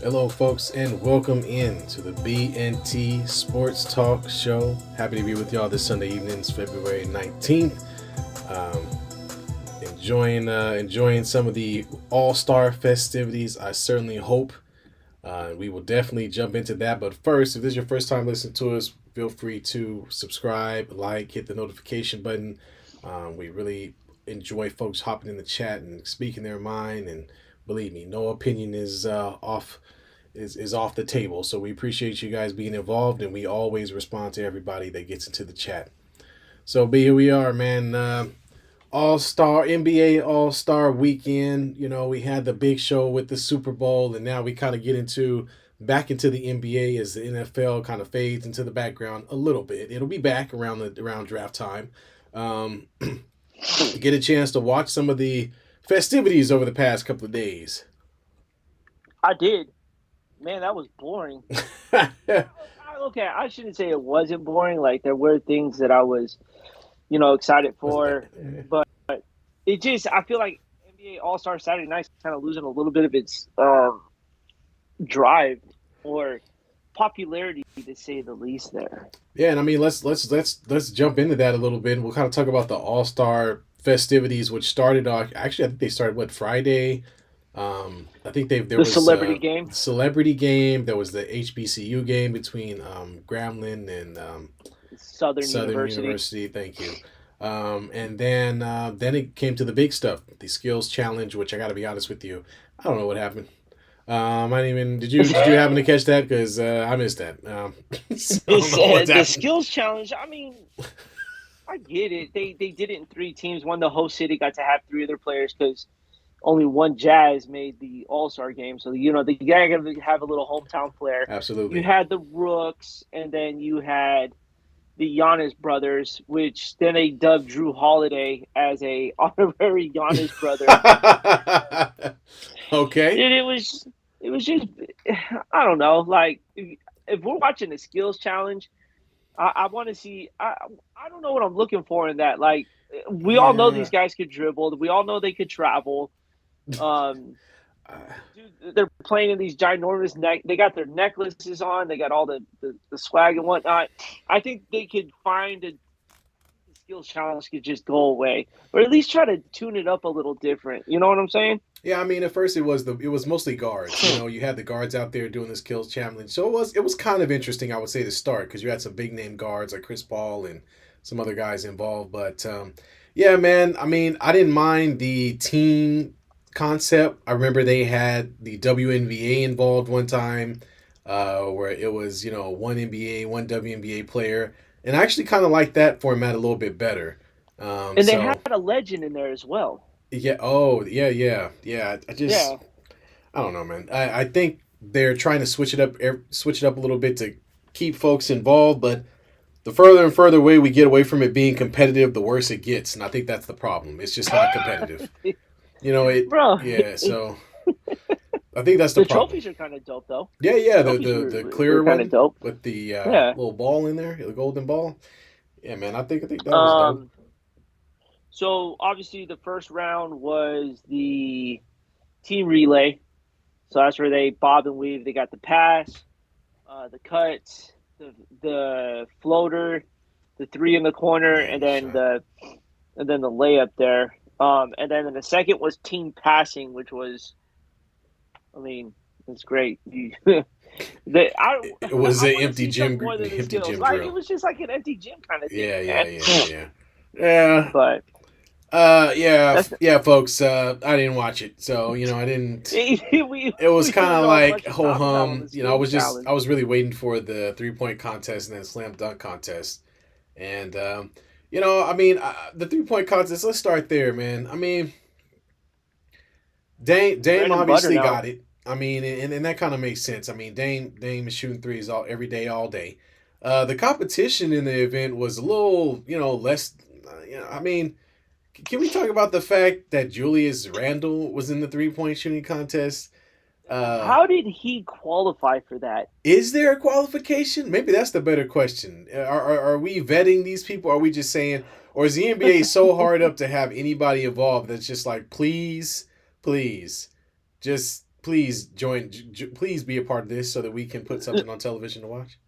Hello, folks, and welcome in to the BNT Sports Talk Show. Happy to be with y'all this Sunday evening, it's February 19th. Um, enjoying some of the All Star festivities. I certainly hope we will definitely jump into that. But first, if this is your first time listening to us, feel free to subscribe, like, hit the notification button. We really enjoy folks hopping in the chat and speaking their mind. And believe me, no opinion is off the table. So we appreciate you guys being involved, and we always respond to everybody that gets into the chat. So, B, here we are, man. All Star NBA All Star Weekend. You know, we had the big show with the Super Bowl, and now we kind of get into back into the NBA as the NFL kind of fades into the background a little bit. It'll be back around draft time. Um, get a chance to watch some of the festivities over the past couple of days. I did. Man, that was boring. Okay, I shouldn't say it wasn't boring. Like there were things that I was, excited for, but it just I feel like NBA All Star Saturday Night's kind of losing a little bit of its drive or popularity, to say the least. There. Yeah, and I mean let's jump into that a little bit. We'll kind of talk about the All Star festivities, which started actually I think they started what Friday. I think there The was celebrity game, celebrity game. There was the HBCU game between Grambling and Southern Southern University. University. Thank you. And then it came to the big stuff, the skills challenge, which I got to be honest with you, I don't know what happened. I didn't even. Did you happen to catch that? Because I missed that. So I don't This know what's the happened. skills challenge. I mean, I get it. They did it in three teams. One, the host city got to have three of their players because only one Jazz made the All Star game. So the guy got to have a little hometown flair. You Absolutely. had the Rooks, and then you had the Giannis brothers, which then they dubbed Drew Holiday as a honorary Giannis brother. Okay. And it was just I don't know. Like if we're watching the skills challenge, I want to see. I don't know what I'm looking for in that. Like we all know Yeah. these guys could dribble. We all know they could travel. Um, Uh, Dude, they're playing in these ginormous neck. They got their necklaces on. They got all the swag and whatnot. I think they could find the skills challenge could just go away, or at least try to tune it up a little different. You know what I'm saying? Yeah, I mean, at first it was mostly guards. You know, you had the guards out there doing the skills challenge, so it was kind of interesting, I would say, to start because you had some big name guards like Chris Paul and some other guys involved. But yeah, man, I mean, I didn't mind the team concept. I remember they had the WNBA involved one time, where it was one NBA, one WNBA player, and I actually kind of like that format a little bit better. And they had So a legend in there as well. yeah. Oh, yeah, yeah, yeah. Yeah, I don't know, man. I think they're trying to switch it up a little bit to keep folks involved, but the further and further away we get away from it being competitive, the worse it gets, and I think that's the problem. It's just not competitive. It. bro. Yeah, so I think that's the The problem. trophies are kind of dope though. Yeah, The yeah, the trophies the, were the were clear kind of one dope. with the Yeah. little ball in there, the golden ball. Yeah, man, I think that was dope. Um. So obviously the first round was the team relay. So that's where they bob and weave. They got the pass, the cuts, the floater, the three in the corner, Yeah, and the then shot. the layup there. And then the second was team passing, which was, I mean, it's great. I It was I an want to see something more than the empty skills. gym Like it drill. was just like an empty gym kind of thing, Yeah, yeah, man. yeah, yeah. Yeah, But yeah, that's yeah, folks. I didn't watch it, so I didn't. It was we kind really of don't have like much to ho talk about on the hum. skills I challenge. was really waiting for the 3 point contest and then slam dunk contest, and I mean, the 3 point contest. Let's start there, man. I mean, Dame Bread and butter obviously now. got it. I mean, and that kind of makes sense. I mean, Dame is shooting threes every day, all day. The competition in the event was a little, less. I mean, can we talk about the fact that Julius Randle was in the 3 point shooting contest? Uh, How did he qualify for that? is there a qualification? Maybe that's the better question. Are we vetting these people? Are we just saying, or is the NBA so hard up to have anybody involved that's just like, please, please, just please join. Please be a part of this so that we can put something on television to watch.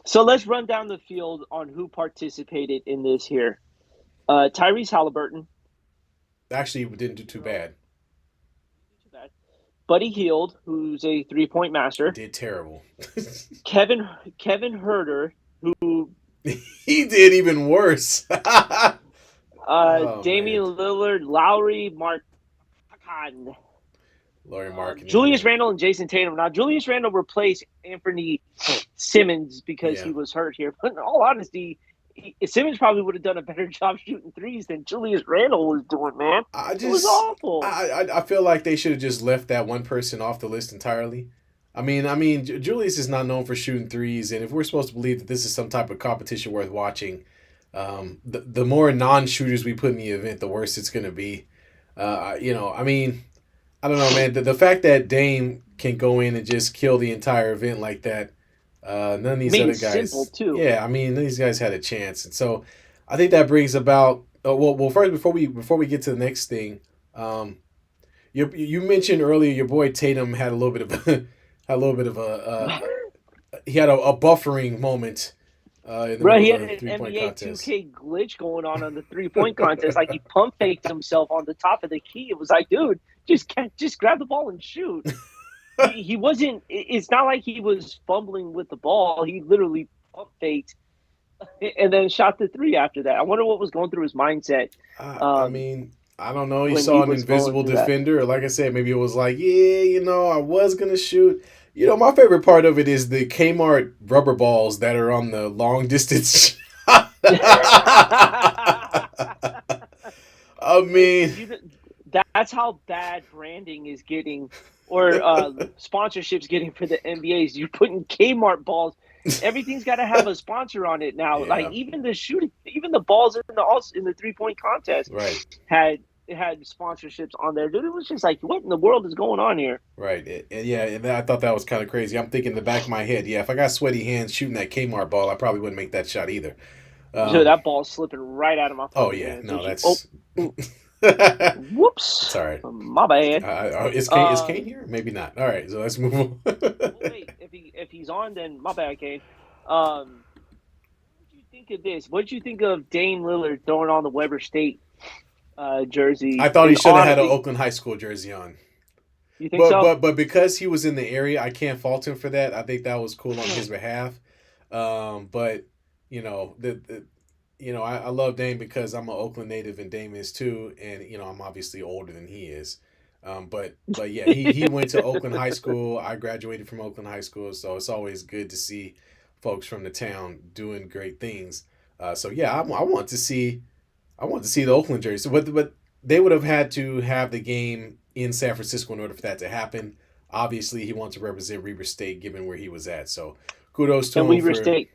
So let's run down the field on who participated in this here. Tyrese Halliburton. Actually, we didn't do too So, bad. too bad. Buddy Hield, who's a 3-point master. Did terrible. Kevin Herter, who He did even worse. Oh Damian man, Lillard, Lowry, Markkanen, Laurie Markkinen, Julius yeah, Randle, and Jason Tatum. Now, Julius Randle replaced Anthony Simmons because yeah. he was hurt here. But in all honesty, Simmons probably would have done a better job shooting threes than Julius Randle was doing, man. I It was just, awful. I feel like they should have just left that one person off the list entirely. I mean, Julius is not known for shooting threes, and if we're supposed to believe that this is some type of competition worth watching, the more non-shooters we put in the event, the worse it's going to be. I mean, I don't know, man. The fact that Dame can go in and just kill the entire event like that, none of these Made other it simple, guys, too. yeah, I mean, none of these guys had a chance, and so I think that brings about. Well, first before we get to the next thing, um, you mentioned earlier your boy Tatum had a little bit of had a little bit of he had a buffering moment in the Bro, he middle had of the an 3 point NBA contest. 2K glitch going on the 3-point contest. Like he pump faked himself on the top of the key. It was like, dude, just grab the ball and shoot. He wasn't. It's not like he was fumbling with the ball. He literally pump faked and then shot the three after that. I wonder what was going through his mindset I mean, I don't know. He when he saw an was going invisible through that. defender, or like I said, maybe it was like, yeah, I was gonna shoot. My favorite part of it is the Kmart rubber balls that are on the long distance. I mean, you, that's how bad branding is getting, or sponsorships getting for the NBAs. You're putting Kmart balls. Everything's got to have a sponsor on it now. Like yeah, even the shooting, even the balls in the 3-point contest right. had it had sponsorships on there. Dude, it was just like, what in the world is going on here? Right. Yeah, and I thought that was kind of crazy. I'm thinking in the back of my head, yeah, if I got sweaty hands shooting that Kmart ball, I probably wouldn't make that shot either. So Um, that ball's slipping right out of my oh, fucking yeah. hands. No, Oh, that's. ooh, It's whoops, all right. my bad. Is Kane Um, here? Maybe not. All right, so let's move on. well, wait, if he's on, then my bad, Kane. What did you think of this? What did you think of Dame Lillard throwing on the Weber State I jersey thought he in should have honor? had an Oakland High School jersey on. You think But so? but but because he was in the area, I can't fault him for that. I think that was cool on his behalf. But I love Dame because I'm an Oakland native and Dame is too, and I'm obviously older than he is. But yeah, he went to Oakland High School. I graduated from Oakland High School, so it's always good to see folks from the town doing great things. So yeah, I want to see the Oakland jersey. But they would have had to have the game in San Francisco in order for that to happen. Obviously, he wants to represent Weber State given where he was at. So kudos to And him Weber for State.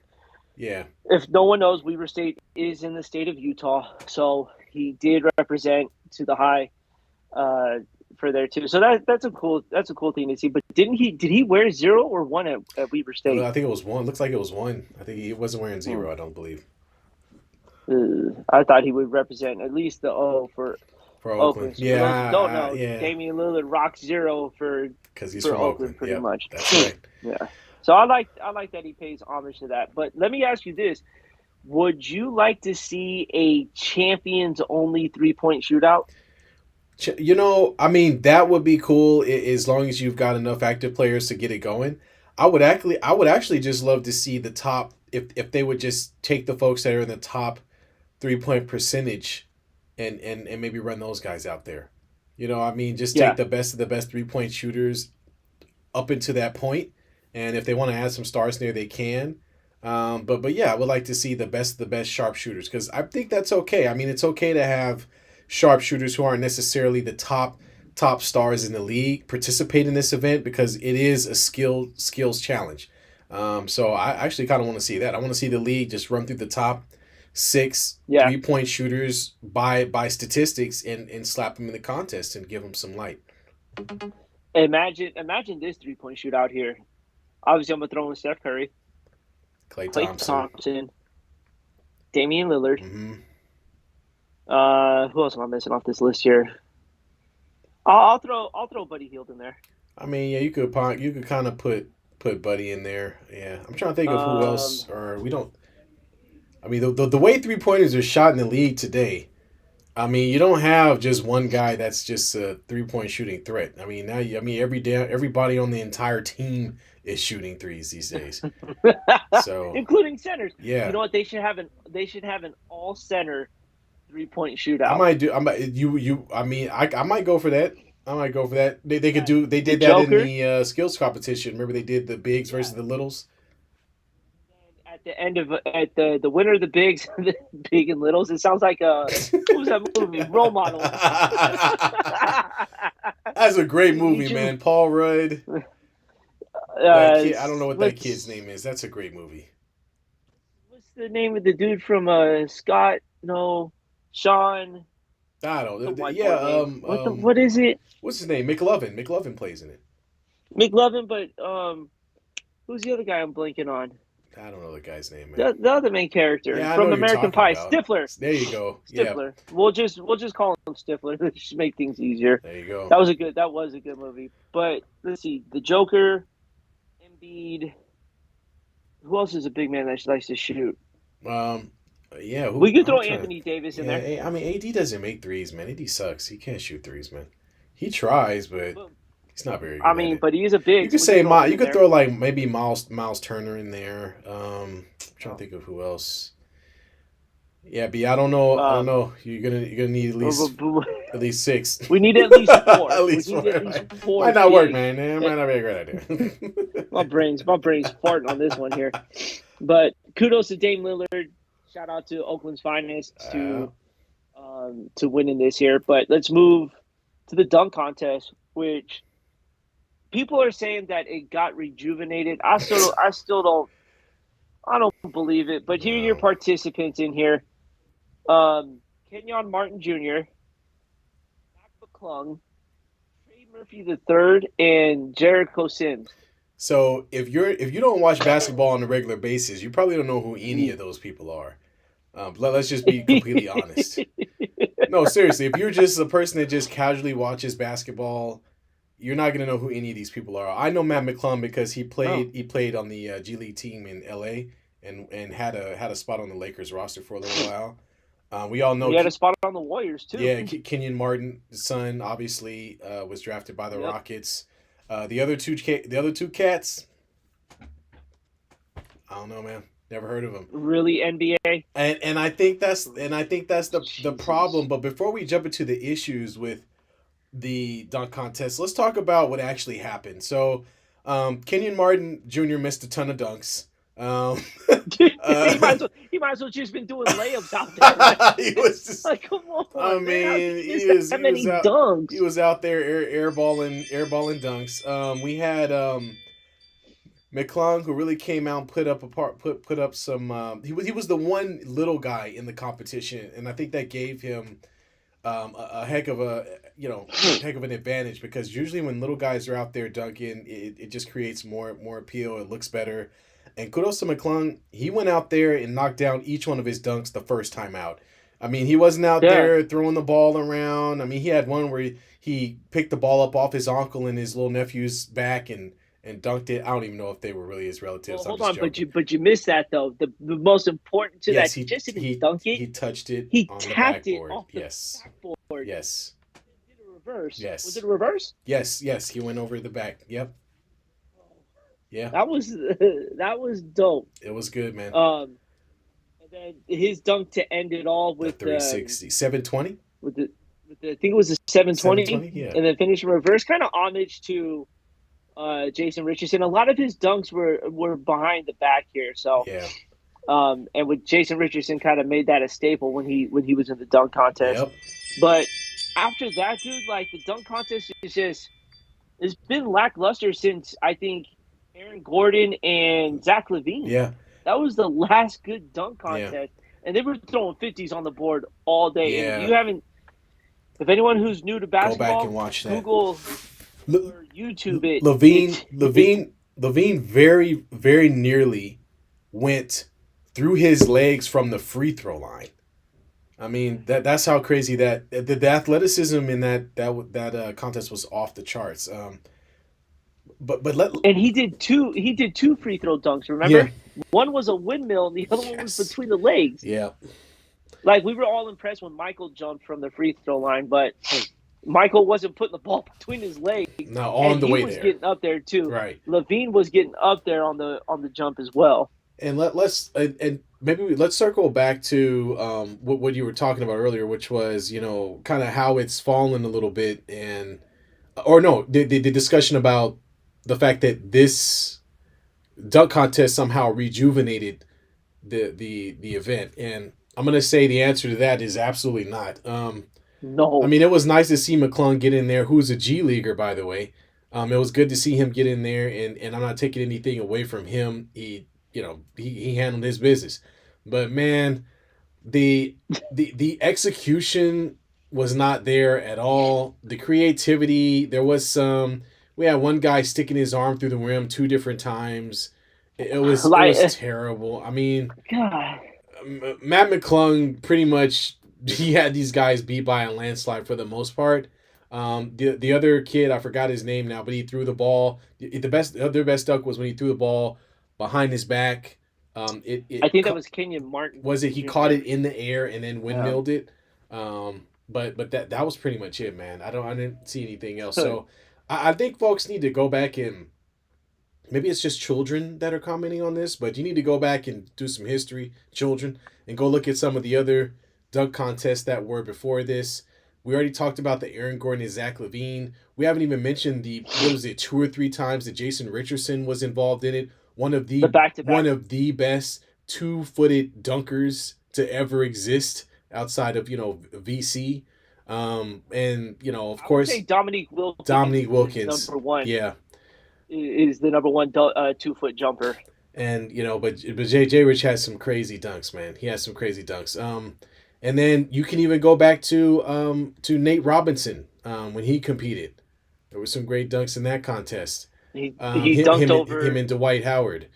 yeah. If no one knows, Weber State is in the state of Utah, so he did represent to the high uh, for there too. So that's a cool thing to see. But did he wear 0 or 1 at Weber State? I think it was one. Looks like it was one. I think he wasn't wearing Hmm. zero. I don't believe I thought he would represent at least the O for for Oakland. Oakland. So for those who don't Yeah, know, yeah, Damian Lillard rocks 0 because he's for from Oakland, Oakland. pretty Yep, much. that's right. Yeah. So I like that he pays homage to that. But let me ask you this: would you like to see a champions only 3-point shootout? I mean, that would be cool as long as you've got enough active players to get it going. I would actually just love to see the top if they would just take the folks that are in the top 3 point percentage and maybe run those guys out there. I mean, just take Yeah, the best of the best 3 point shooters up into that point, and if they want to add some stars there, they can. But yeah, I would like to see the best of the best sharpshooters because I think that's okay. I mean, it's okay to have sharpshooters who aren't necessarily the top stars in the league participate in this event because it is a skills challenge. So I actually kind of want to see that. I want to see the league just run through the top six yeah. 3 point shooters by statistics and slap them in the contest and give them some light. Imagine this 3-point shootout here. Obviously, I'm gonna throw in Steph Curry, Clay Klay Thompson. Thompson, Damian Lillard. Hmm. Who else am I missing off this list here? I'll throw Buddy Hield in there. I mean, yeah, you could kind of put Buddy in there. Yeah, I'm trying to think of who Um, else. Or we don't. I mean, the way 3 pointers are shot in the league today. I mean, you don't have just one guy that's just a 3 point shooting threat. I mean, I mean, everybody on the entire team is shooting threes these days. So including centers. You yeah, know what? They should have an all center 3 point I shootout. might do. I might you. I mean, I might go for that. I might go for that. They could Got do. They the did that in Joker. the skills competition. Remember they did the bigs versus Yeah. the littles. At the end of at the winner of the bigs, the big and littles. It sounds like what was that movie? Role model. That's a great movie, Each of man. Paul Rudd. That kid. I don't know what that kid's what's name is. That's a great movie. what's the name of the dude from Scott? No, Sean. I What's don't the know. Yeah. whiteboard name? What is it? What's his name? McLovin. McLovin plays in it. McLovin, but who's the other guy I'm blinking on? I don't know the guy's name, man. The other main character Yeah, I know from what you're American talking Pie, about. Stifler. There you go. Yeah. Stifler. We'll just call him Stifler. Just make things easier. There you go. That was a good movie. But let's see, the Joker, Embiid. Who else is a big man that likes to shoot? Um. Yeah. We Who? could I'm throw trying. Anthony Davis in Yeah. there. I mean, AD doesn't make threes, man. AD sucks. He can't shoot threes, man. He tries, but But, he's not very I good at mean, it. but he is a You big, could so we could say throw him You in could there. throw like maybe Miles Turner in there. I'm trying to Oh. think of who else. Yeah, but yeah, I don't know. I don't Um, know. You're gonna need at least six. we need at least four. At We least need four. at least four Might not work, bigs. man. It Eh, might not be a great idea. my brain's farting on this one here. But kudos to Dame Lillard. Shout out to Oakland's finest uh, to winning this here. But let's move to the dunk contest, which people are saying that it got rejuvenated. I still don't believe it. But here are your no. participants in here: Kenyon Martin Jr., Mac McClung, Trey Murphy the third, and Jericho Sims. So if you don't watch basketball on a regular basis, you probably don't know who any of those people are. Let's just be completely honest. No, seriously, if you're just a person that just casually watches basketball, you're not gonna know who any of these people are. I know Matt McClung because Oh, he played on the G League team in L.A. and had a spot on the Lakers roster for a little while. We all know, he had a spot on the Warriors too. yeah, Kenyon Martin's son obviously was drafted by the Yep. Rockets. The other two cats, I don't know, man. Never heard of them. Really, NBA? I think that's the Jesus. problem. But before we jump into the issues with the dunk contest, let's talk about what actually happened. So, Kenyon Martin Jr. missed a ton of dunks. Um, uh, He might as well just been doing layups out there, man. he was just. Like, come I on, man. How mean, do you miss that many he dunks? was out there airballing dunks. We had McClung, who really came out and put up some. He was the one little guy in the competition, and I think that gave him a heck of a heck of an advantage because usually when little guys are out there dunking, it just creates more appeal. It looks better. And kudos to McClung. He went out there and knocked down each one of his dunks the first time out. I mean, he wasn't out Yeah. there throwing the ball around. I mean, he had one where he picked the ball up off his uncle and his little nephew's back and dunked it. I don't even know if they were really his Well, relatives. I'm hold just on, joking. but you missed that though. The most important to Yes, that, he just didn't dunk it. he touched it He on the tapped it backboard. off the Yes. backboard. Yes. Did a reverse. Was Yes. it a reverse? Yes, he went over the back. Yep. Yeah. That was that was dope. It was good, man. And then his dunk to end it all The 360. 720? with the I think it was a 720, 720? Yeah. and then finish in reverse. Kind of homage to Jason Richardson. A lot of his dunks were behind the back here. So, Yeah. and with Jason Richardson, kind of made that a staple when he was in the dunk contest. Yep. But after that, dude, like the dunk contest is just it's been lackluster since I think Aaron Gordon and Zach Levine. Yeah. That was the last good dunk Yeah. contest, and they were throwing 50s on the board all day. And Yeah. you haven't. If anyone who's new to Go back basketball, and watch that. Google Le- or YouTube it. Levine very nearly went through his legs from the free throw line. I mean that's how crazy the athleticism in that contest was off the charts. but let And he did two free throw dunks, yeah, remember? One was a windmill and the other one was yes, between the legs. yeah. Like, we were all impressed when Michael jumped from the free throw line, but Michael wasn't putting the ball between his legs, Now and on the he way was there, getting up there too. right? Levine was getting up there on the jump as well. And let's and maybe let's circle back to what you were talking about earlier, which was kind of how it's fallen a little bit, and or no, the discussion about the fact that this dunk contest somehow rejuvenated the event, and I'm gonna say the answer to that is absolutely not. I No, mean, it was nice to see McClung get in there, who's a G leaguer, by the way. It was good to see him get in there, and I'm not taking anything away from him. He handled his business, but man, the the execution was not there at all. The creativity, there was some. We had one guy sticking his arm through the rim 2 different times. It was like, terrible. I mean, God, Matt McClung pretty much he had these guys beat by a landslide for the most part. The other kid, I forgot his name now, but he threw the ball. The best dunk was when he threw the ball behind his back. I think that was Kenyon Martin Was it he caught Jr. it in the air and then Um, windmilled it. But that was pretty much it, man. I didn't see anything else. So I think folks need to go back and maybe it's just children that are commenting on this, but you need to go back and do some history, children, and go look at some of the other dunk contests that were before this. We already talked about the Aaron Gordon and Zach Levine. We haven't even mentioned the what was it, 2 or 3 times that Jason Richardson was involved in it. One of the the back to one back. of the best 2-footed dunkers to ever exist outside of VC. And of I would say course Dominique Wilkins Dominique is the Wilkins. number one. Yeah, Is the number one 2 foot jumper. and but J Rich has some crazy dunks, man. He has some crazy dunks. And then you can even go back to Nate Robinson when he competed. There were some great dunks in that contest. He dunked Him over. and Dwight Howard.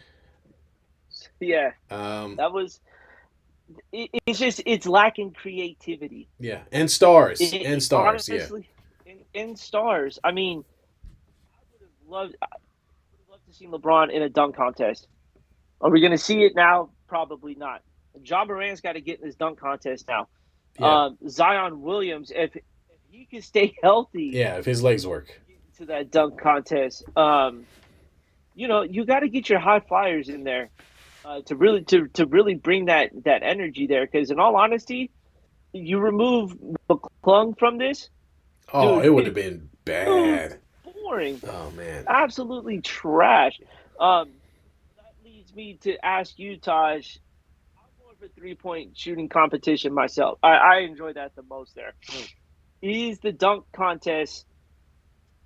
Yeah, Um, that was. It's just it's lacking creativity. yeah, and stars and It stars. Yeah, honestly, in stars. I mean, I would have loved to see LeBron in a dunk contest. Are we going to see it now? Probably not. John Moran's got to get in this dunk contest now. yeah, Zion Williams, if he can stay healthy yeah. If his legs work. to that dunk contest, you got to get your high flyers in there to really bring that energy there. Because in all honesty, you remove McClung from this, Oh, dude, it would have it been was bad. boring, Oh man. absolutely trash. That leads me to ask you, Taj. I'm going for 3 point shooting competition myself. I enjoy that the most there. Is the dunk contest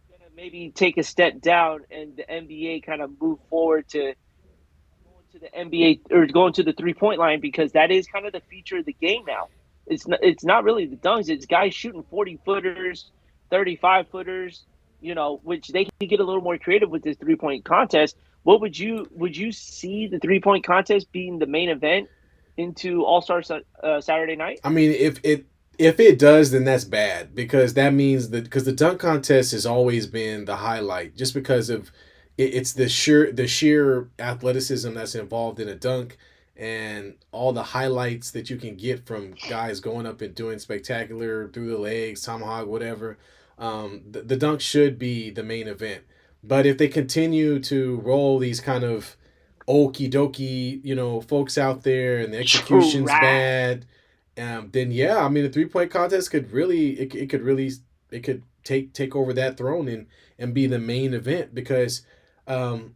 going to maybe take a step down and the NBA kind of move forward to going to the NBA or going to the 3 point line because that is kind of the feature of the game now. It's not really the dunks. It's guys shooting 40 footers, 35 footers. Which they can get a little more creative with this 3 point contest. What would you see the 3 point contest being the main event into All Star Saturday night? I mean, if it does, then that's bad because that means that because the dunk contest has always been the highlight, just because of it's the sheer athleticism that's involved in a dunk and all the highlights that you can get from guys going up and doing spectacular through the legs, tomahawk, whatever. The dunk should be the main event, but if they continue to roll these kind of okie dokie, folks out there and the execution's Trash. bad, then yeah, I mean the 3 point contest could really it could really it could take over that throne and be the main event because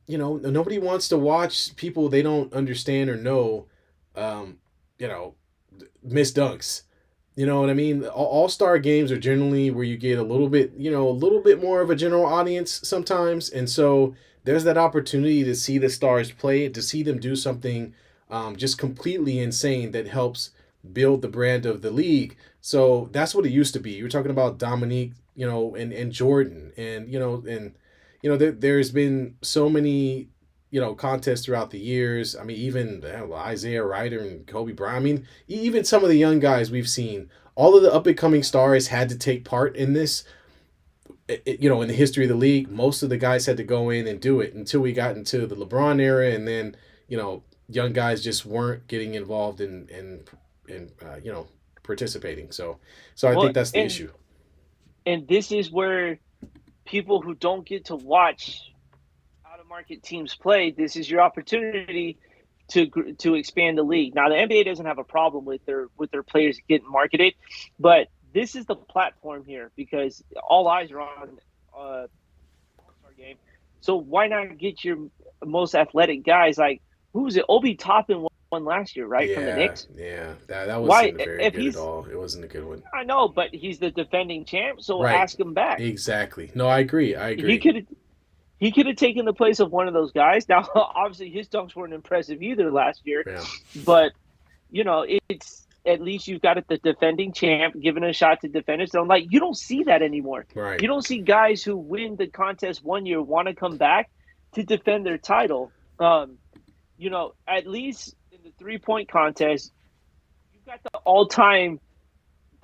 nobody wants to watch people they don't understand or know um, you know miss dunks. You know what I mean? All star games are generally where you get a little bit more of a general audience sometimes, and so there's that opportunity to see the stars play, to see them do something just completely insane that helps build the brand of the league. So that's what it used to be. You were talking about Dominique, and Jordan, there's been so many contests throughout the years. I mean, even Isaiah Ryder and Kobe Bryant. I mean, even some of the young guys we've seen. All of the up and coming stars had to take part in this, in the history of the league, most of the guys had to go in and do it until we got into the LeBron era, and then young guys just weren't getting involved in participating. So I Well, think that's the and issue. this is where people who don't get to watch out of market teams play, this is your opportunity to expand the league. Now the NBA doesn't have a problem with their players getting marketed, but this is the platform here because all eyes are on All-Star game. So why not get your most athletic guys like who's it? Obi Toppin won last year, right, from the Yeah, Knicks. yeah, that Why wasn't very if good at he's all. It wasn't a good one. I know, but he's the defending champ, so Right. ask him back. Exactly. No, I agree. I He agree. could he could have taken the place of one of those guys. Now, obviously, his dunks weren't impressive either last year, Yeah. but it's at least you've got it the defending champ giving a shot to defend it. So I'm like, you don't see that anymore. Right. You don't see guys who win the contest one year want to come back to defend their title. At least in the 3-point contest, you've got the all-time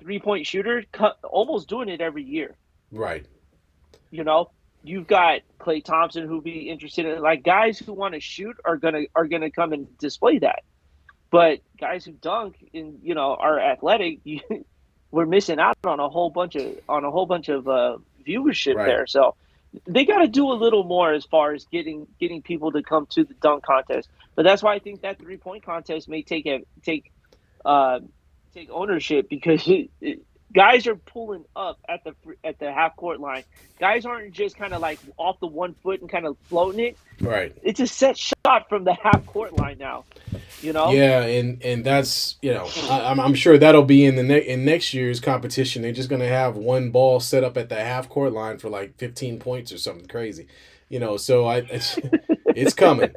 3-point shooter almost doing it every year. Right. You know, you've got Klay Thompson who be interested in like guys who want to shoot are gonna come and display that. But guys who dunk and are athletic, we're missing out on a whole bunch of viewership Right. there. So they got to do a little more as far as getting people to come to the dunk contest. But that's why I think that 3-point contest may uh, take ownership because guys are pulling up at the half court line. Guys aren't just kind of like off the 1 foot and kind of floating it. Right. It's a set shot from the half court line now. You know. Yeah, and that's I'm sure that'll be in in next year's competition. They're just gonna have one ball set up at the half court line for like 15 points or something crazy, So it's coming.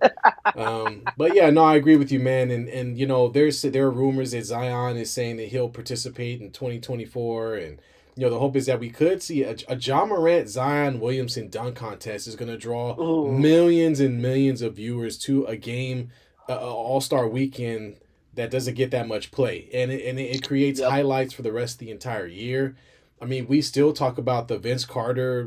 But yeah, no, I agree with you, man. And there are rumors that Zion is saying that he'll participate in 2024, and the hope is that we could see a John Morant Zion Williamson dunk contest is going to draw Ooh. millions and millions of viewers to a game, All Star Weekend that doesn't get that much play, and it creates Yep. highlights for the rest of the entire year. I mean, we still talk about the Vince Carter,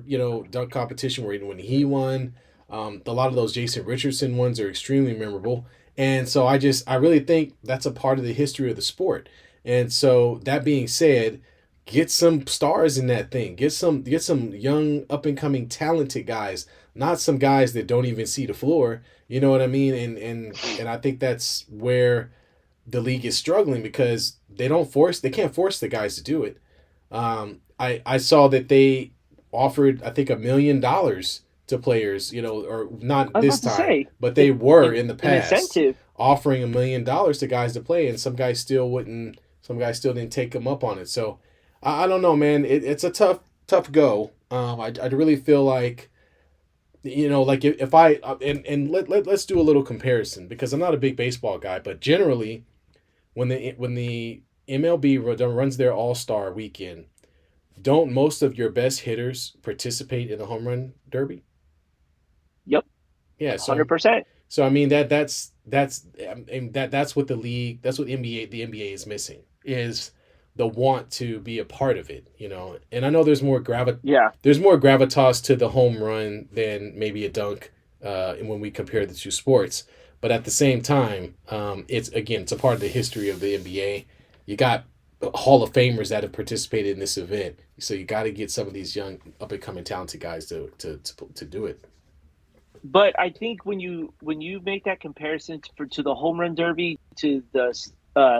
dunk competition where when he won. A lot of those Jason Richardson ones are extremely memorable. And so I really think that's a part of the history of the sport. And so that being said, get some stars in that thing. Get some young up and coming talented guys, not some guys that don't even see the floor. You know what I mean? And I think that's where the league is struggling because they can't force the guys to do it. I saw that they offered I think $1 million to players, or not I was this about to time, say but they were in the an past incentive. offering $1 million to guys to play, and some guys still wouldn't. Some guys still didn't take them up on it. So I don't know, man. It's a tough go. I really feel like like if I and let's do a little comparison because I'm not a big baseball guy, but generally when the MLB runs their All Star weekend, don't most of your best hitters participate in the home run derby? Yep, Yeah, 100%. so I mean that's what the league, that's what the NBA is missing is the want to be a part of it. And I know Yeah, there's more gravitas to the home run than maybe a dunk, when we compare the two sports. But at the same time, it's a part of the history of the NBA. You got Hall of Famers that have participated in this event, so you got to get some of these young up and coming talented guys to do it. but I think when you make that comparison to the home run derby to the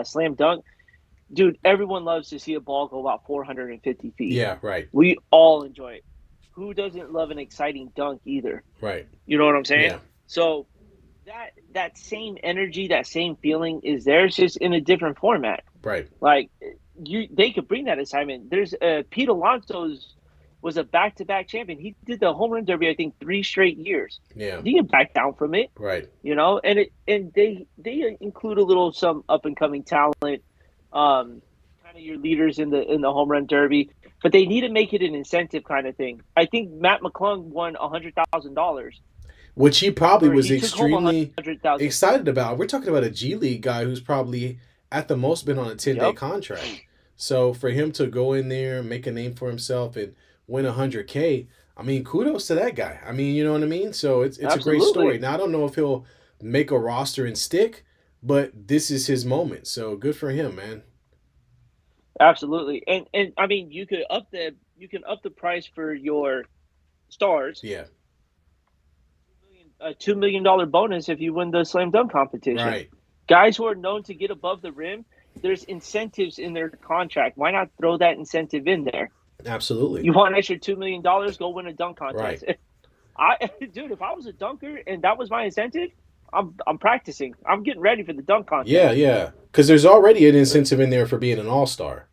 slam dunk, dude, everyone loves to see a ball go about 450 feet. Yeah, right, We all enjoy it. Who doesn't love an exciting dunk either? right, You know what I'm saying? yeah, So that same energy, that same feeling is there. It's just in a different format. right, Like they could bring that excitement. There's Pete Alonso's was a back-to-back champion. He did the home run derby, I think, 3 straight years. yeah, He didn't back down from it, right, and they include a little some up and coming talent, kind of your leaders in the home run derby, but they need to make it an incentive kind of thing. I think Matt McClung won $100,000, which he probably or was he took home a extremely 100,000. excited about. We're talking about a G League guy who's probably at the most been on a 10-day Yep. contract. So for him to go in there, make a name for himself, and win 100K. I mean, kudos to that guy. I mean, you know what I mean? So it's a great story. Absolutely. Now I don't know if he'll make a roster and stick, but this is his moment. So good for him, man. Absolutely. And I mean, you can up the price for your stars. Yeah. A $2 million bonus if you win the slam dunk competition. Right. Guys who are known to get above the rim, there's incentives in their contract. Why not throw that incentive in there? Absolutely. You want an extra $2 million? Go win a dunk Right. contest. Dude, if I was a dunker and that was my incentive, I'm practicing. I'm getting ready for the dunk Yeah, contest. yeah. Because there's already an incentive in there for being an all star.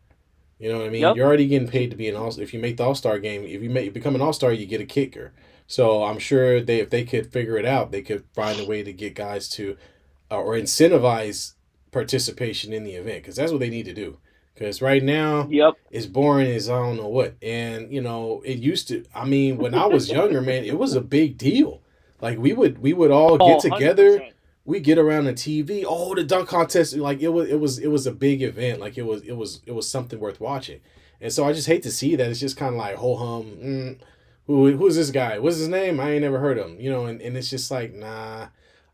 You know what I mean? Yep. You're already getting paid to be an all. If you make the all star game, if you become an all star, you get a kicker. So I'm sure if they could figure it out, they could find a way to get guys to or incentivize participation in the event because that's what they need to do. Because right now Yep. it's boring as I don't know what, and you know it used to. I mean, when I was younger, man, it was a big deal. Like we would all get Oh, together, 100%. we get around the TV. Oh, the dunk contest! Like it was a big event. Like it was something worth watching. And so I just hate to see that. It's just kind of like ho hum. Who's this guy? What's his name? I ain't never heard of him. You know, and it's just like nah.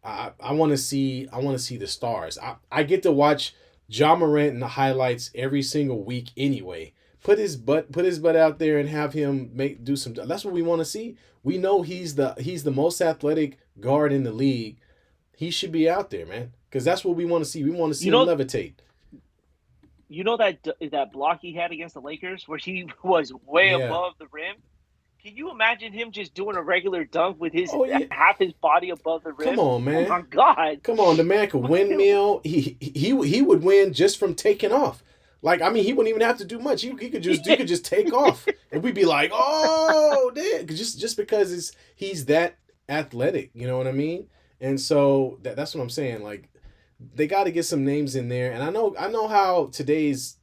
I want to see the stars. I get to watch John Morant in the highlights every single week anyway. Put his butt out there and have him do some. That's what we want to see. We know he's the most athletic guard in the league. He should be out there, man, because that's what we want to see. We want to see You him know, levitate. you know that block he had against the Lakers where he was way Yeah. above the rim. Can you imagine him just doing a regular dunk with his Oh yeah. half his body above the Come rim? on, Oh man. my god! Come on, the man could windmill. He would win just from taking off. Like I mean, he wouldn't even have to do much. He could just take off, and we'd be like, oh, damn, just because he's that athletic. You know what I mean? And so that's what I'm saying. Like they got to get some names in there. And I know how today's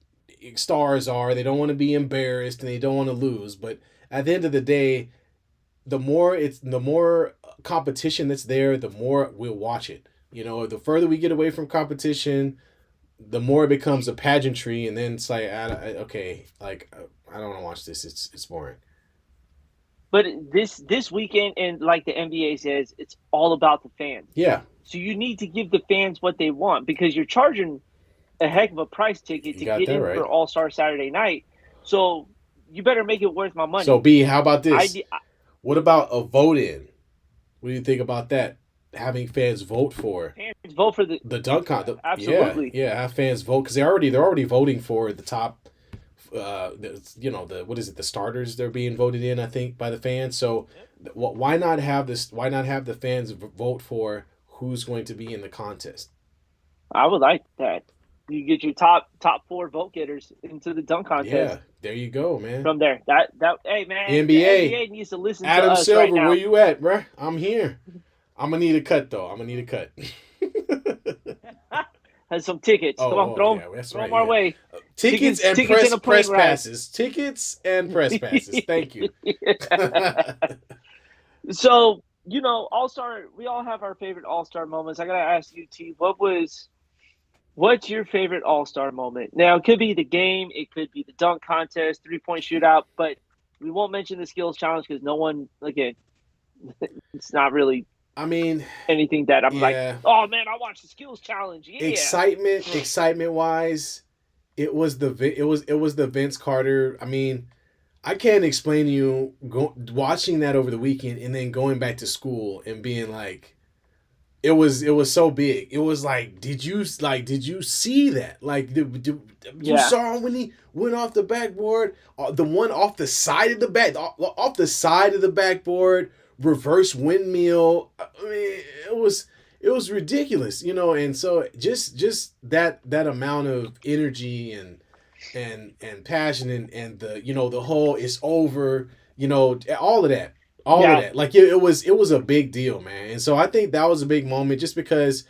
stars are. They don't want to be embarrassed and they don't want to lose. But at the end of the day, the more competition that's there, the more we'll watch it. You know, the further we get away from competition, the more it becomes a pageantry, and then it's like, okay, like I don't want to watch this. It's boring. But this weekend, and like the NBA says, it's all about the fans. Yeah, So you need to give the fans what they want because you're charging a heck of a price ticket you to got get that in for right. All Star Saturday night. So you better make it worth my So money. B, how about I, this? What about a vote in? What do you think about that? Having fans vote for fans vote for the the dunk con. Yeah, absolutely. yeah. Have fans vote because they're already voting for the top. The what is it? The starters they're being voted in. I think by the fans. So, why not have this? Why not have the fans vote for who's going to be in the contest? I would like that. You get your top four vote getters into the dunk Yeah, contest there you go, man. from there. That hey man, the NBA, NBA needs to listen to Adam us right Silver, where now. you at, bruh? I'm here. I'm gonna need a cut though. I'm gonna need a cut. Has some tickets. Come on, Oh, yeah, that's throw right. them our Yeah, way. tickets and Tickets press in a plane press ride. passes. Tickets and press passes. Thank you. So All Star. We all have our favorite All Star moments. I gotta ask you, T. What's your favorite All Star moment? Now, it could be the game, it could be the dunk contest, 3-point shootout, but we won't mention the skills challenge because no one, again, it's not really I mean, anything that I'm like, yeah. oh man, I watched the skills challenge. Yeah. Excitement wise, it was the Vince Carter. I mean, I can't explain to you watching that over the weekend and then going back to school and being like, it was so big. It was like, did you see that? Like, you Yeah. saw him when he went off the backboard, the one off the side of the off the side of the backboard, reverse windmill. I mean, it was ridiculous, and so just that amount of energy and passion and the whole it's over, all of that, Yeah. like it was a big deal, man. And so I think that was a big moment just because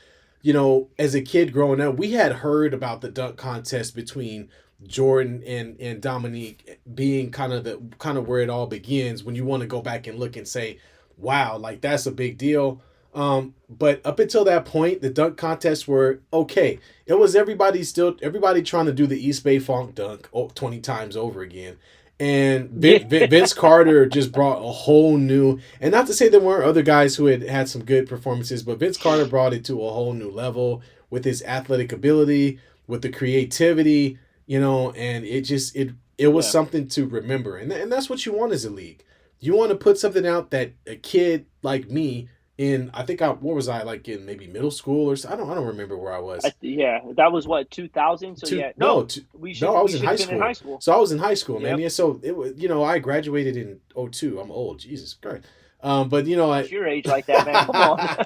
as a kid growing up we had heard about the dunk contest between Jordan and Dominique being kind of where it all begins when you want to go back and look and say, wow, like that's a big deal. But up until that point, the dunk contests were okay. It was everybody trying to do the East Bay Funk dunk 20 times over again. And Yeah, Vince Carter just brought a whole new, and not to say there weren't other guys who had some good performances, but Vince Carter brought it to a whole new level with his athletic ability, with the creativity, and it was yeah. something to remember. And that's what you want as a league. You want to put something out that a kid like me in, I think what was I, like, in maybe middle school or so, I don't remember where I was. Yeah, that was what, 2000. So Two yeah, no no, two, we no should I we was in should high have been in high school. school. So I was in high school, man. Yep. Yeah, so it was, I graduated in '02. I'm old, Jesus Christ. But What's your age like that, man? Come on.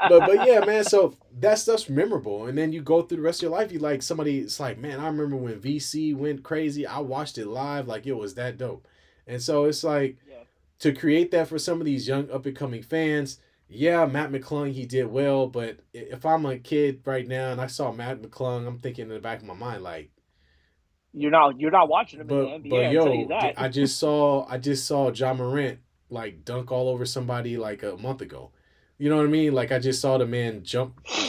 but yeah, man, so that stuff's memorable. And then you go through the rest of your life, you like somebody, it's like, man, I remember when VC went crazy. I watched it live, like it was that dope. And so it's like, Yeah, to create that for some of these young up and coming fans. Yeah, Matt McClung, he did well, but if I'm a kid right now and I saw Matt McClung, I'm thinking in the back of my mind, like, you're not watching them in the but NBA. I tell you yo, that. I just saw John Morant like dunk all over somebody like a month ago. You know what I mean? Like I just saw the man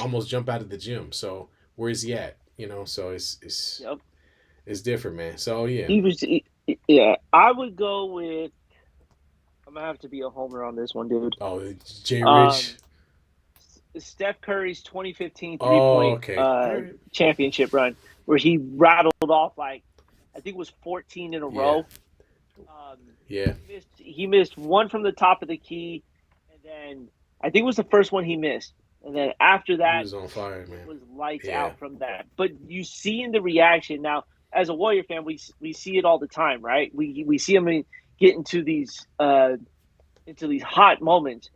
almost jump out of the gym. So where's he at? So Yep. it's different, man. So yeah. He was. Yeah, I would go with. I'm gonna have to be a homer on this one, dude. Oh, Jay Rich. Um, Steph Curry's 2015 three Oh, point okay. All right. championship run, where he rattled off like I think it was 14 in a Yeah. row. Um, Yeah. he missed one from the top of the key, and then I think it was the first one he missed, and then after He that was on fire, it man. was lights Yeah. out from that. But you see in the reaction now, as a Warrior fan, we see it all the time, right? We see him get into these hot moments,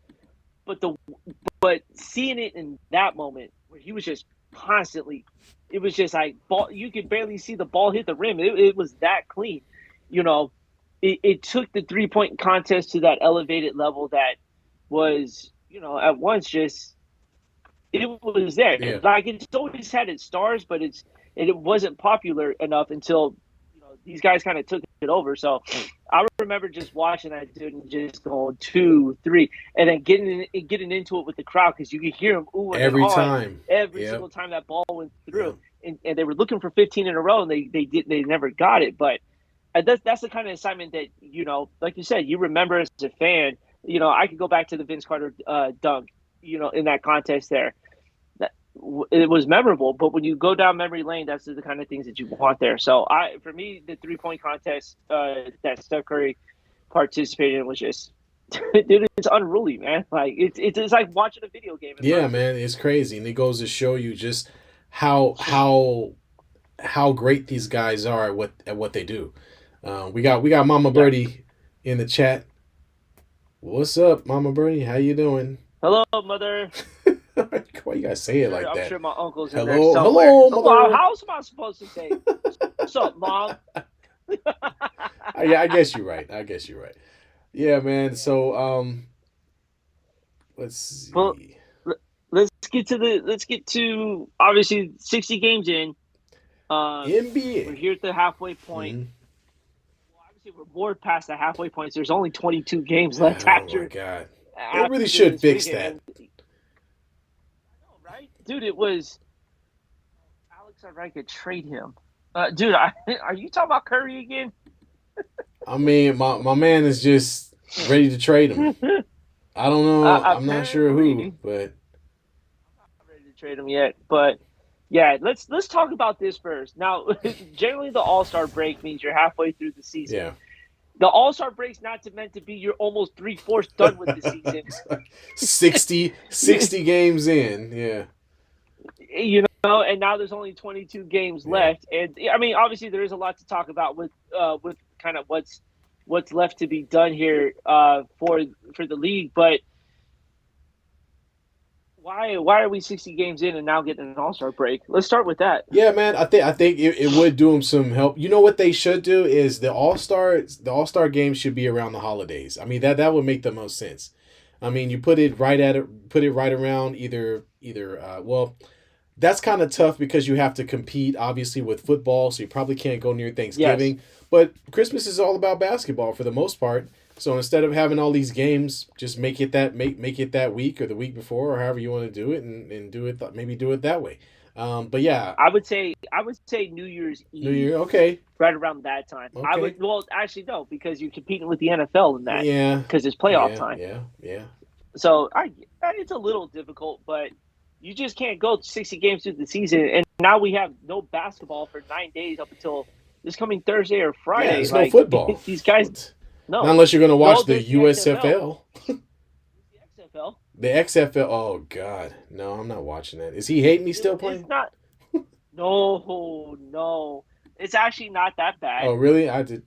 but seeing it in that moment where he was just constantly, it was just like ball. You could barely see the ball hit the rim. It was that clean, you know. It took the 3 point contest to that elevated level that was, at once just it was there. Yeah. Like it's always had its stars, but it wasn't popular enough until these guys kind of took it over. So I remember just watching that dude and just going 2, 3, and then getting into it with the crowd because you could hear them oohing and Every awing time. every Yep. single time that ball went Yeah. through. And they were looking for 15 in a row, and they never got it. But that's the kind of excitement that like you said, you remember as a fan. I could go back to the Vince Carter dunk, in that contest there. That it was memorable, but when you go down memory lane, that's the kind of things that you want there. So for me, the 3 point contest that Steph Curry participated in was just, dude, it's unruly, man. Like it's like watching a video game in Yeah, person. man, it's crazy, and it goes to show you just how great these guys are at what they do. We got Mama Yeah. Birdie in the chat. What's up, Mama Birdie? How you doing? Hello, mother. Why you guys say it like I'm that? sure my uncle's in there Hello, somewhere. hello, Well, mother. how else am I supposed to say, "What's up, mom"? Yeah, I guess you're right. I guess you're right. Yeah, man. Yeah. So let's Well, see. let's get to obviously 60 games in. We're NBA. here at the halfway point. Hmm. Well, obviously, we're more past the halfway point. So there's only 22 games left Oh my after God. They really after should this fix weekend. that. And I know, right, dude? It was Alex. I could trade him, dude. Are you talking about Curry again? I mean, my man is just ready to trade him. I don't know. I'm not sure who, Apparently, but not ready to trade him yet. But yeah, let's talk about this first. Now, generally, the All Star break means you're halfway through the season. yeah. The All Star break's not meant to be you're almost 3/4 done with the season. It's like 60 games in. Yeah. And now there's only 22 games Yeah. left, and I mean, obviously, there is a lot to talk about with kind of what's left to be done here for the league. But why are we 60 games in and now getting an All Star break? Let's start with that. Yeah, man. I think it would do them some help. You know what they should do is the All Star game should be around the holidays. I mean that would make the most sense. I mean, you put it right around well, that's kind of tough because you have to compete obviously with football, so you probably can't go near Yes. Thanksgiving. But Christmas is all about basketball for the most part. So instead of having all these games, just make it that week or the week before or however you want to do it, and do it maybe do it that way. But yeah, I would say New Year's New Eve, Year. Okay, right around that time. I would okay. well actually no, because you're competing with the NFL in that Yeah, because it's playoff yeah, time. yeah, yeah. So it's a little difficult, but you just can't go 60 games through the season. And now we have no basketball for 9 days up until this coming Thursday or Yeah, Friday. there's no Like football. these guys, Not no, unless you're gonna no, watch the there's the XFL. USFL. There's the XFL. The XFL. Oh God, no, I'm not watching that. Is he hating me still It's playing? not. No, no, it's actually not that Oh bad. really? I did.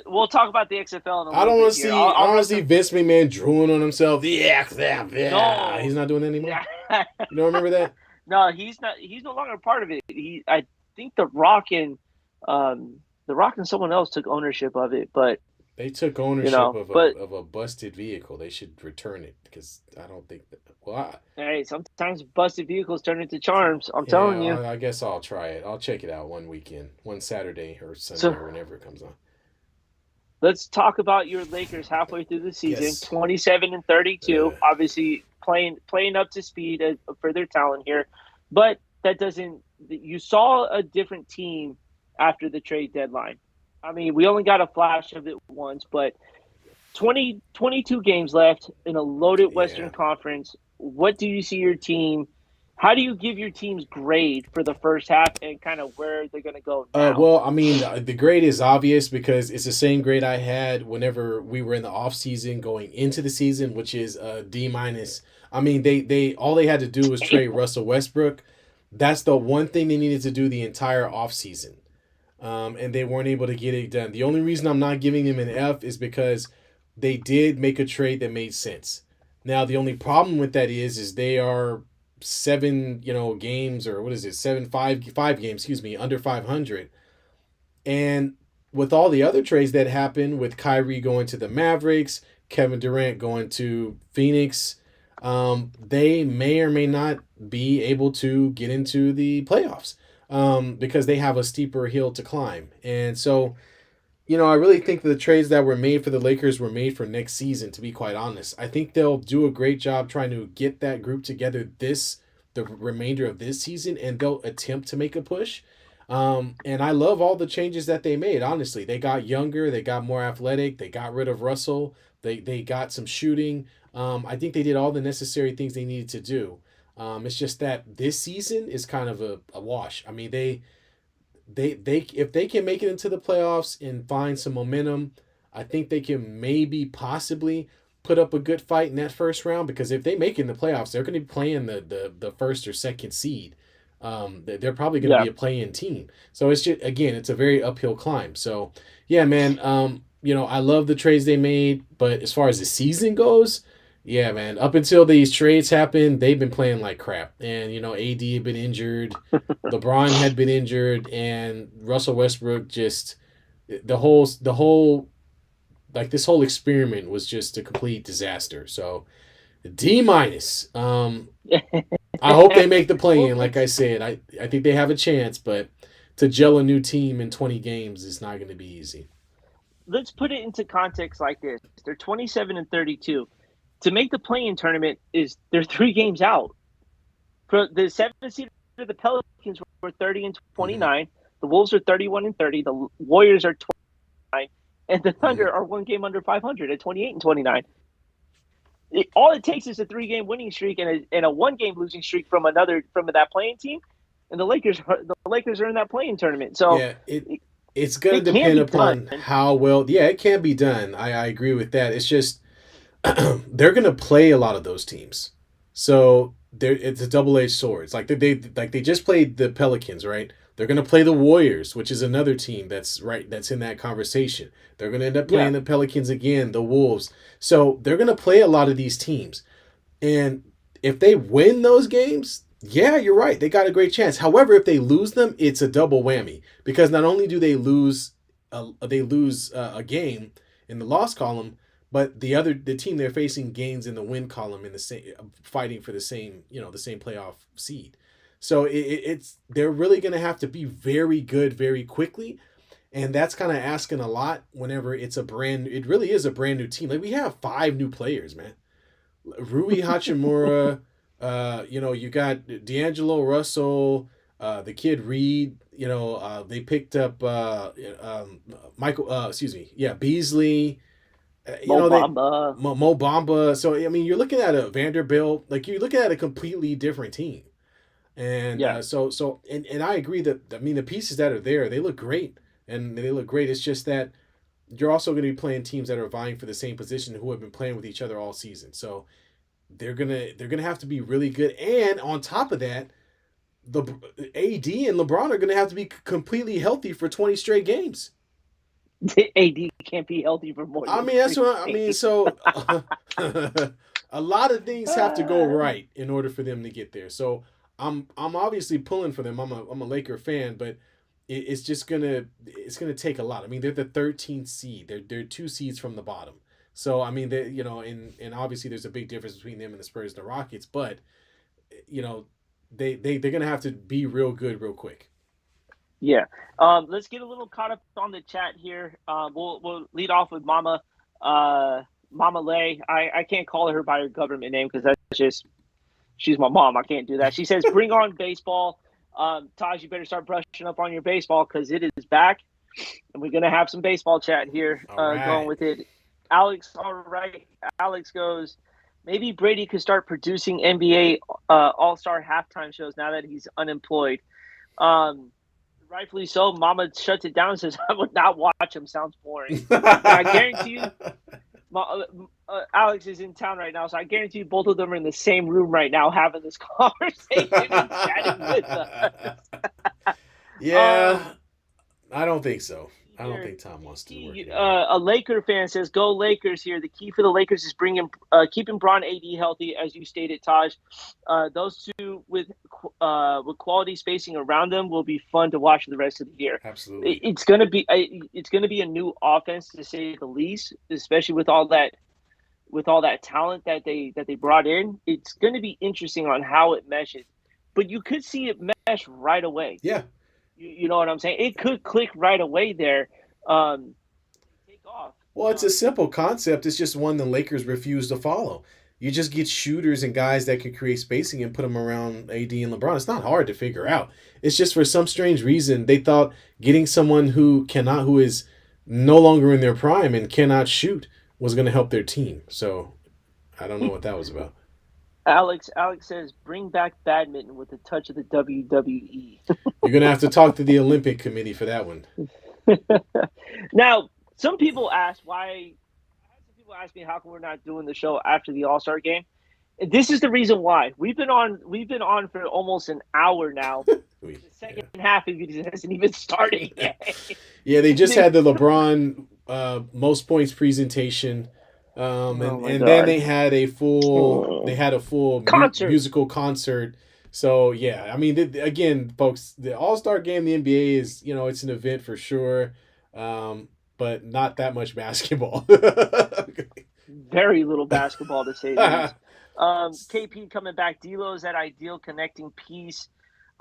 We'll talk about the XFL in a I little don't want bit to here. see. I I'll don't want run to see some. Vince McMahon drooling on himself. The XFL. No, He's not doing that anymore. yeah, You don't remember that? no, he's not. He's no longer a part of it. I think um, the Rock and someone else took ownership of it, but They took ownership of but a busted vehicle. They should return it because I don't think that. Well, hey, sometimes busted vehicles turn into charms. I'm yeah, telling you. I guess I'll try it. I'll check it out one weekend, one Saturday or Sunday So or whenever it comes on. let's talk about your Lakers halfway through the season, Yes. 27-32. Uh, Obviously, playing up to speed for their talent here, but that doesn't. You saw a different team after the trade deadline. I mean, we only got a flash of it once, but 22 games left in a loaded yeah. Western Conference. What do you see your team? How do you give your team's grade for the first half and kind of where they're going to go now? Well, I mean, the grade is obvious because it's the same grade I had whenever we were in the off season going into the season, which is D minus. I mean, they all they had to do was trade Russell Westbrook. That's the one thing they needed to do the entire off season, and they weren't able to get it done. The only reason I'm not giving them an F is because they did make a trade that made sense. Now, the only problem with that is they are seven, games, or what is it, five games, excuse me, under 500. And with all the other trades that happened, with Kyrie going to the Mavericks, Kevin Durant going to Phoenix, they may or may not be able to get into the playoffs, because they have a steeper hill to climb. And so, I really think the trades that were made for the Lakers were made for next season, to be quite honest. I think they'll do a great job trying to get that group together the remainder of this season, and they'll attempt to make a push. And I love all the changes that they made, honestly. They got younger, they got more athletic, they got rid of Russell, they got some shooting. I think they did all the necessary things they needed to do. It's just that this season is kind of a wash. I mean, they if they can make it into the playoffs and find some momentum, I think they can maybe possibly put up a good fight in that first round, because if they make it in the playoffs, they're going to be playing the first or second seed. They're probably going to Yeah, be a play-in team. So it's just, again, it's a very uphill climb. So yeah, man. I love the trades they made, but as far as the season goes, yeah, man. Up until these trades happened, they've been playing like crap. And AD had been injured, LeBron had been injured, and Russell Westbrook just the whole like this whole experiment was just a complete disaster. So D minus. I hope they make the play well, in. Like I said, I think they have a chance, but to gel a new team in 20 games is not going to be easy. let's put it into context like this: they're 27-32. To make the play-in tournament, is they're 3 games out. For the seventh seed, the Pelicans were 30 and Mm-hmm. 29. The Wolves are 31 and 30. The Warriors are 29, and the Mm-hmm. Thunder are 1 game under 500 at 28 and 29. All it takes is a 3 game winning streak and a 1 game losing streak from that playing team, and the Lakers are in that playing tournament. So Yeah, it, it's going to it can depend be done. upon how well. Yeah, it can be done. I agree with that. It's just they're going to play a lot of those teams, so it's a double edged sword. It's like they just played the Pelicans, right? They're going to play the Warriors, which is another team that's in that conversation. They're going to end up Yeah, playing the Pelicans again, the Wolves. So they're going to play a lot of these teams, and if they win those games, yeah, you're right. They got a great chance. However, if they lose them, it's a double whammy, because not only do they lose a game in the loss column, but the team they're facing gains in the win column, in the same, fighting for the same playoff seed. So it's they're really going to have to be very good very quickly, and that's kind of asking a lot whenever it really is a brand new team. Like, we have five new players, man. Rui Hachimura, You got D'Angelo Russell, the kid Reed. They picked up Michael. Excuse me. Yeah, Beasley. Mo They Bamba. Mo Bamba. So I mean, you're looking at a Vanderbilt. Like you're looking at a completely different team. And Yeah, and I agree that I mean the pieces that are there, they look great, and they look great. It's just that you're also going to be playing teams that are vying for the same position who have been playing with each other all season. So they're gonna have to be really good. And on top of that, the AD and LeBron are gonna have to be completely healthy for 20 straight games. AD can't be healthy for more I than mean, that's three what I mean. games. So a lot of things have to go right in order for them to get there. So I'm obviously pulling for them. I'm a Laker fan, but it's gonna take a lot. I mean, they're the 13th seed. They're two seeds from the bottom. So I mean, and obviously there's a big difference between them and the Spurs and the Rockets, but you know, they're gonna have to be real good real quick. Yeah. Let's get a little caught up on the chat here. We'll lead off with Mama Lay. I can't call her by her government name because that's just she's my mom. I can't do that. She says, "Bring on baseball." Taj, you better start brushing up on your baseball because it is back, and we're gonna have some baseball chat here. All Going right. with it. Alex, all right. Alex goes. Maybe Brady could start producing NBA All Star halftime shows now that he's unemployed. Um, Rightfully so. Mama shuts it down and says, "I would not watch him. Sounds boring." And I guarantee you, Alex is in town right now, so I guarantee you both of them are in the same room right now having this conversation and chatting with us. Yeah, Um, I don't think so. I don't here, think Tom wants to work anymore. a Laker fan says, "Go Lakers!" Here, the key for the Lakers is bringing, keeping Braun AD healthy, as you stated, Taj. Those two with quality spacing around them will be fun to watch for the rest of the year. Absolutely. It's gonna be a new offense to say the least, especially with all that talent that they brought in. It's gonna be interesting on how it meshes, but you could see it mesh right away. Yeah. You know what I'm saying? It could click right away there. Take off. Well, it's a simple concept. It's just one the Lakers refuse to follow. You just get shooters and guys that can create spacing and put them around AD and LeBron. It's not hard to figure out. It's just for some strange reason they thought getting someone who is no longer in their prime and cannot shoot was going to help their team. So I don't know what that was about. Alex says, "Bring back badminton with a touch of the WWE." You're going to have to talk to the Olympic Committee for that one. Now, some people ask why. Some people ask me how come we're not doing the show after the All Star game. This is the reason why we've been on. We've been on for almost an hour now. The second half of it hasn't even started Yeah. yet. Yeah, they just had the LeBron most points presentation, Oh my and then god! they had a full Concert. musical concert. So yeah, I mean, again, folks, the All Star Game, the NBA is it's an event for sure, but not that much basketball. Very little basketball to say the least. KP coming back. D'Lo is that ideal connecting piece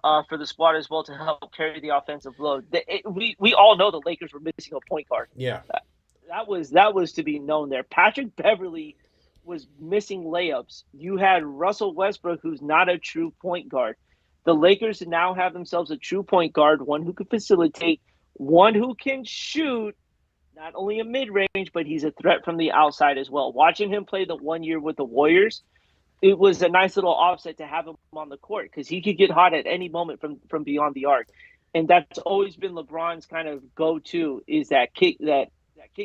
for the squad as well to help carry the offensive load. We all know the Lakers were missing a point guard. Yeah, That was to be known there. Patrick Beverly was missing layups. You had Russell Westbrook, who's not a true point guard. The Lakers now have themselves a true point guard, one who can facilitate, one who can shoot, not only a mid range, but he's a threat from the outside as well. Watching him play the 1 year with the Warriors, it was a nice little offset to have him on the court because he could get hot at any moment from beyond the arc, and that's always been LeBron's kind of go-to is that kick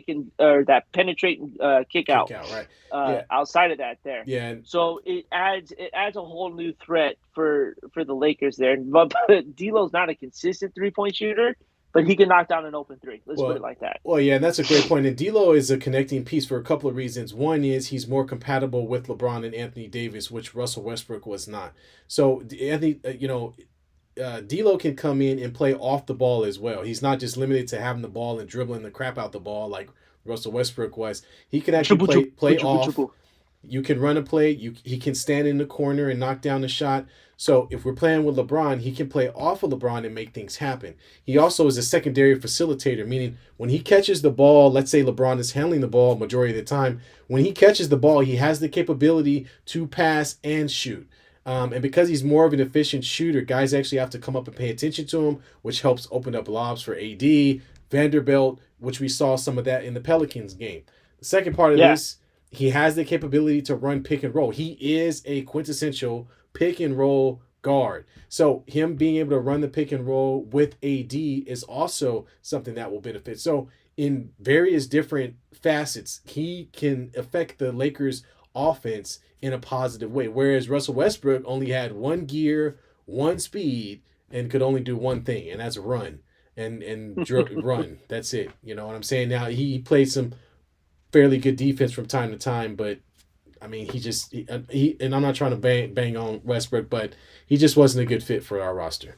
and or that penetrating kick kick out. out, right? Yeah, Outside of that, there, yeah, so it adds a whole new threat for the Lakers there. But D'Lo's not a consistent 3-point shooter, but he can knock down an open three. Let's put well, it like that. well, yeah, and that's a great point. And D'Lo is a connecting piece for a couple of reasons. One is he's more compatible with LeBron and Anthony Davis, which Russell Westbrook was not. So Anthony, D'Lo can come in and play off the ball as well. He's not just limited to having the ball and dribbling the crap out the ball like Russell Westbrook was. He can actually play off. You can run a play. He can stand in the corner and knock down the shot. So if we're playing with LeBron, he can play off of LeBron and make things happen. He also is a secondary facilitator, meaning when he catches the ball, let's say LeBron is handling the ball majority of the time. When he catches the ball, he has the capability to pass and shoot. And because he's more of an efficient shooter, guys actually have to come up and pay attention to him, which helps open up lobs for AD, Vanderbilt, which we saw some of that in the Pelicans game. The second part of Yeah, this, he has the capability to run pick and roll. He is a quintessential pick and roll guard. So him being able to run the pick and roll with AD is also something that will benefit. So in various different facets, he can affect the Lakers offense in a positive way. Whereas Russell Westbrook only had one gear, one speed, and could only do one thing, and that's run and run. That's it. You know what I'm saying? Now he played some fairly good defense from time to time, but I mean he and I'm not trying to bang on Westbrook, but he just wasn't a good fit for our roster.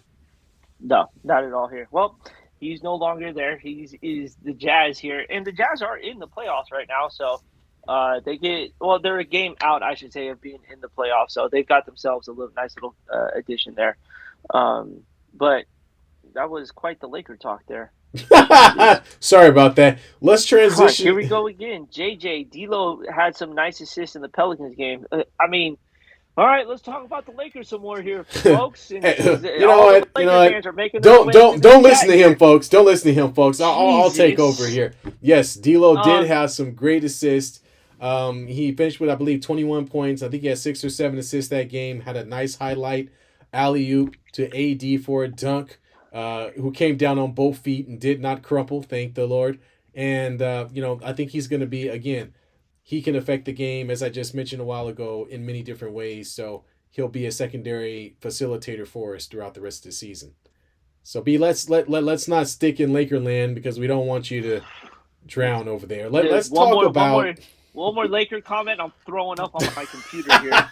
no, not at all here. Well, he's no longer there. He's is the Jazz here, and the Jazz are in the playoffs right now. So they get well, they're a game out, I should say, of being in the playoffs. So they've got themselves a little nice little addition there. But that was quite the Laker talk there. Jeez. Sorry about that. Let's Gosh, here transition. we go again. JJ D'Lo had some nice assists in the Pelicans game. I mean, all right, let's talk about the Lakers some more here, folks. And because You know all the what? You know Laker what? fans are making their way into the Don't listen chat to him, here. folks. Don't listen to him, folks. I'll take over Jesus. here. Yes, D'Lo did Um, have some great assists. He finished with I believe 21 points. I think he had 6 or 7 assists that game. Had a nice highlight alley oop to AD for a dunk. Who came down on both feet and did not crumple. Thank the Lord. And I think he's going to be again. He can affect the game as I just mentioned a while ago in many different ways. So he'll be a secondary facilitator for us throughout the rest of the season. So B, let's not stick in Lakerland because we don't want you to drown over there. dude, Let's talk about one more Laker comment. I'm throwing up on my computer here.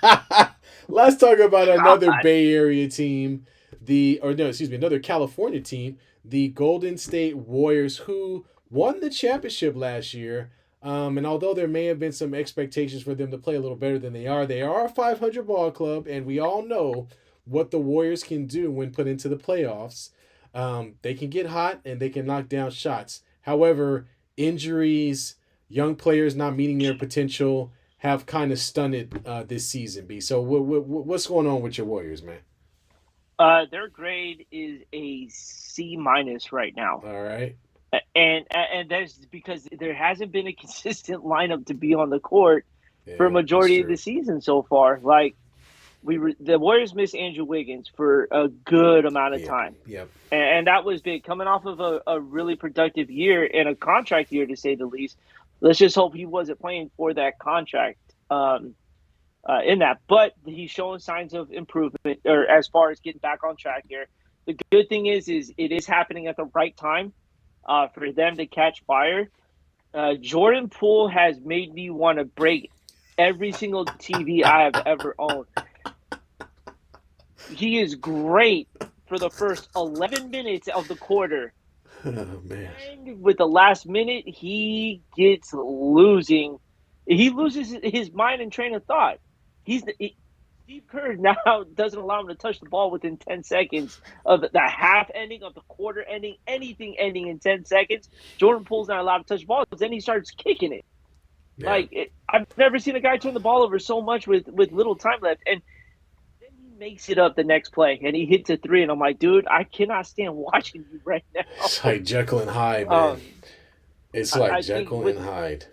let's talk about another God. Bay Area team, another California team, the Golden State Warriors, who won the championship last year. And although there may have been some expectations for them to play a little better than they are a 500 ball club, and we all know what the Warriors can do when put into the playoffs. They can get hot and they can knock down shots. However, injuries, young players not meeting their potential have kind of stunted this season. B. So what's going on with your Warriors, man? Their grade is a C minus right now. All right. And that's because there hasn't been a consistent lineup to be on the court for a Yeah, that's majority of the true. season so far. Like the Warriors missed Andrew Wiggins for a good amount of Yep. time, Yep. and that was big. Coming off of a really productive year and a contract year to say the least. Let's just hope he wasn't playing for that contract in that, but he's showing signs of improvement, or as far as getting back on track here. The good thing is it is happening at the right time for them to catch fire. Jordan Poole has made me want to break every single TV I have ever owned. He is great for the first 11 minutes of the quarter. Oh man. And with the last minute, he gets losing. He loses his mind and train of thought. Steve Kerr now doesn't allow him to touch the ball within 10 seconds of the half ending, of the quarter ending, anything ending in 10 seconds. Jordan Poole's not allowed to touch the ball because then he starts kicking it. Yeah. I've never seen a guy turn the ball over so much with little time left. And then he makes it up the next play and he hits a three. And I'm like, dude, I cannot stand watching you right now. It's like Jekyll and Hyde, man. Um, It's like I think Jekyll and Hyde.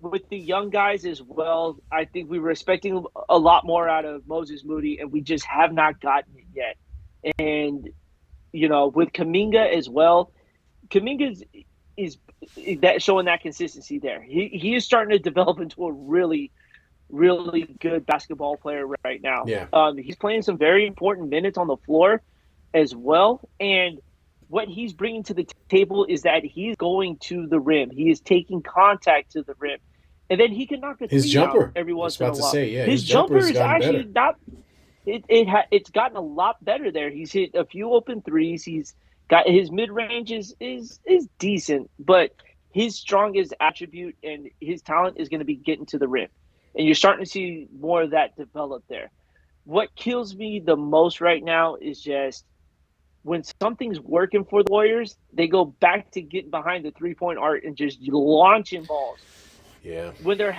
with the young guys as well, I think we were expecting a lot more out of Moses Moody, and we just have not gotten it yet. And with Kaminga as well, Kaminga is that showing that consistency there. He is starting to develop into a really really good basketball player right now. Yeah. He's playing some very important minutes on the floor as well, and what he's bringing to the table is that he's going to the rim. He is taking contact to the rim, and then he can knock a His three down jumper. every I was once in a about to while. say, yeah, His his jumper jumper has is gotten actually better. not. It's gotten a lot better there. He's hit a few open threes. He's got his mid range is decent, but his strongest attribute and his talent is going to be getting to the rim, and you're starting to see more of that develop there. What kills me the most right now is just when something's working for the Warriors, they go back to getting behind the 3-point arc and just launching balls. Yeah. When they're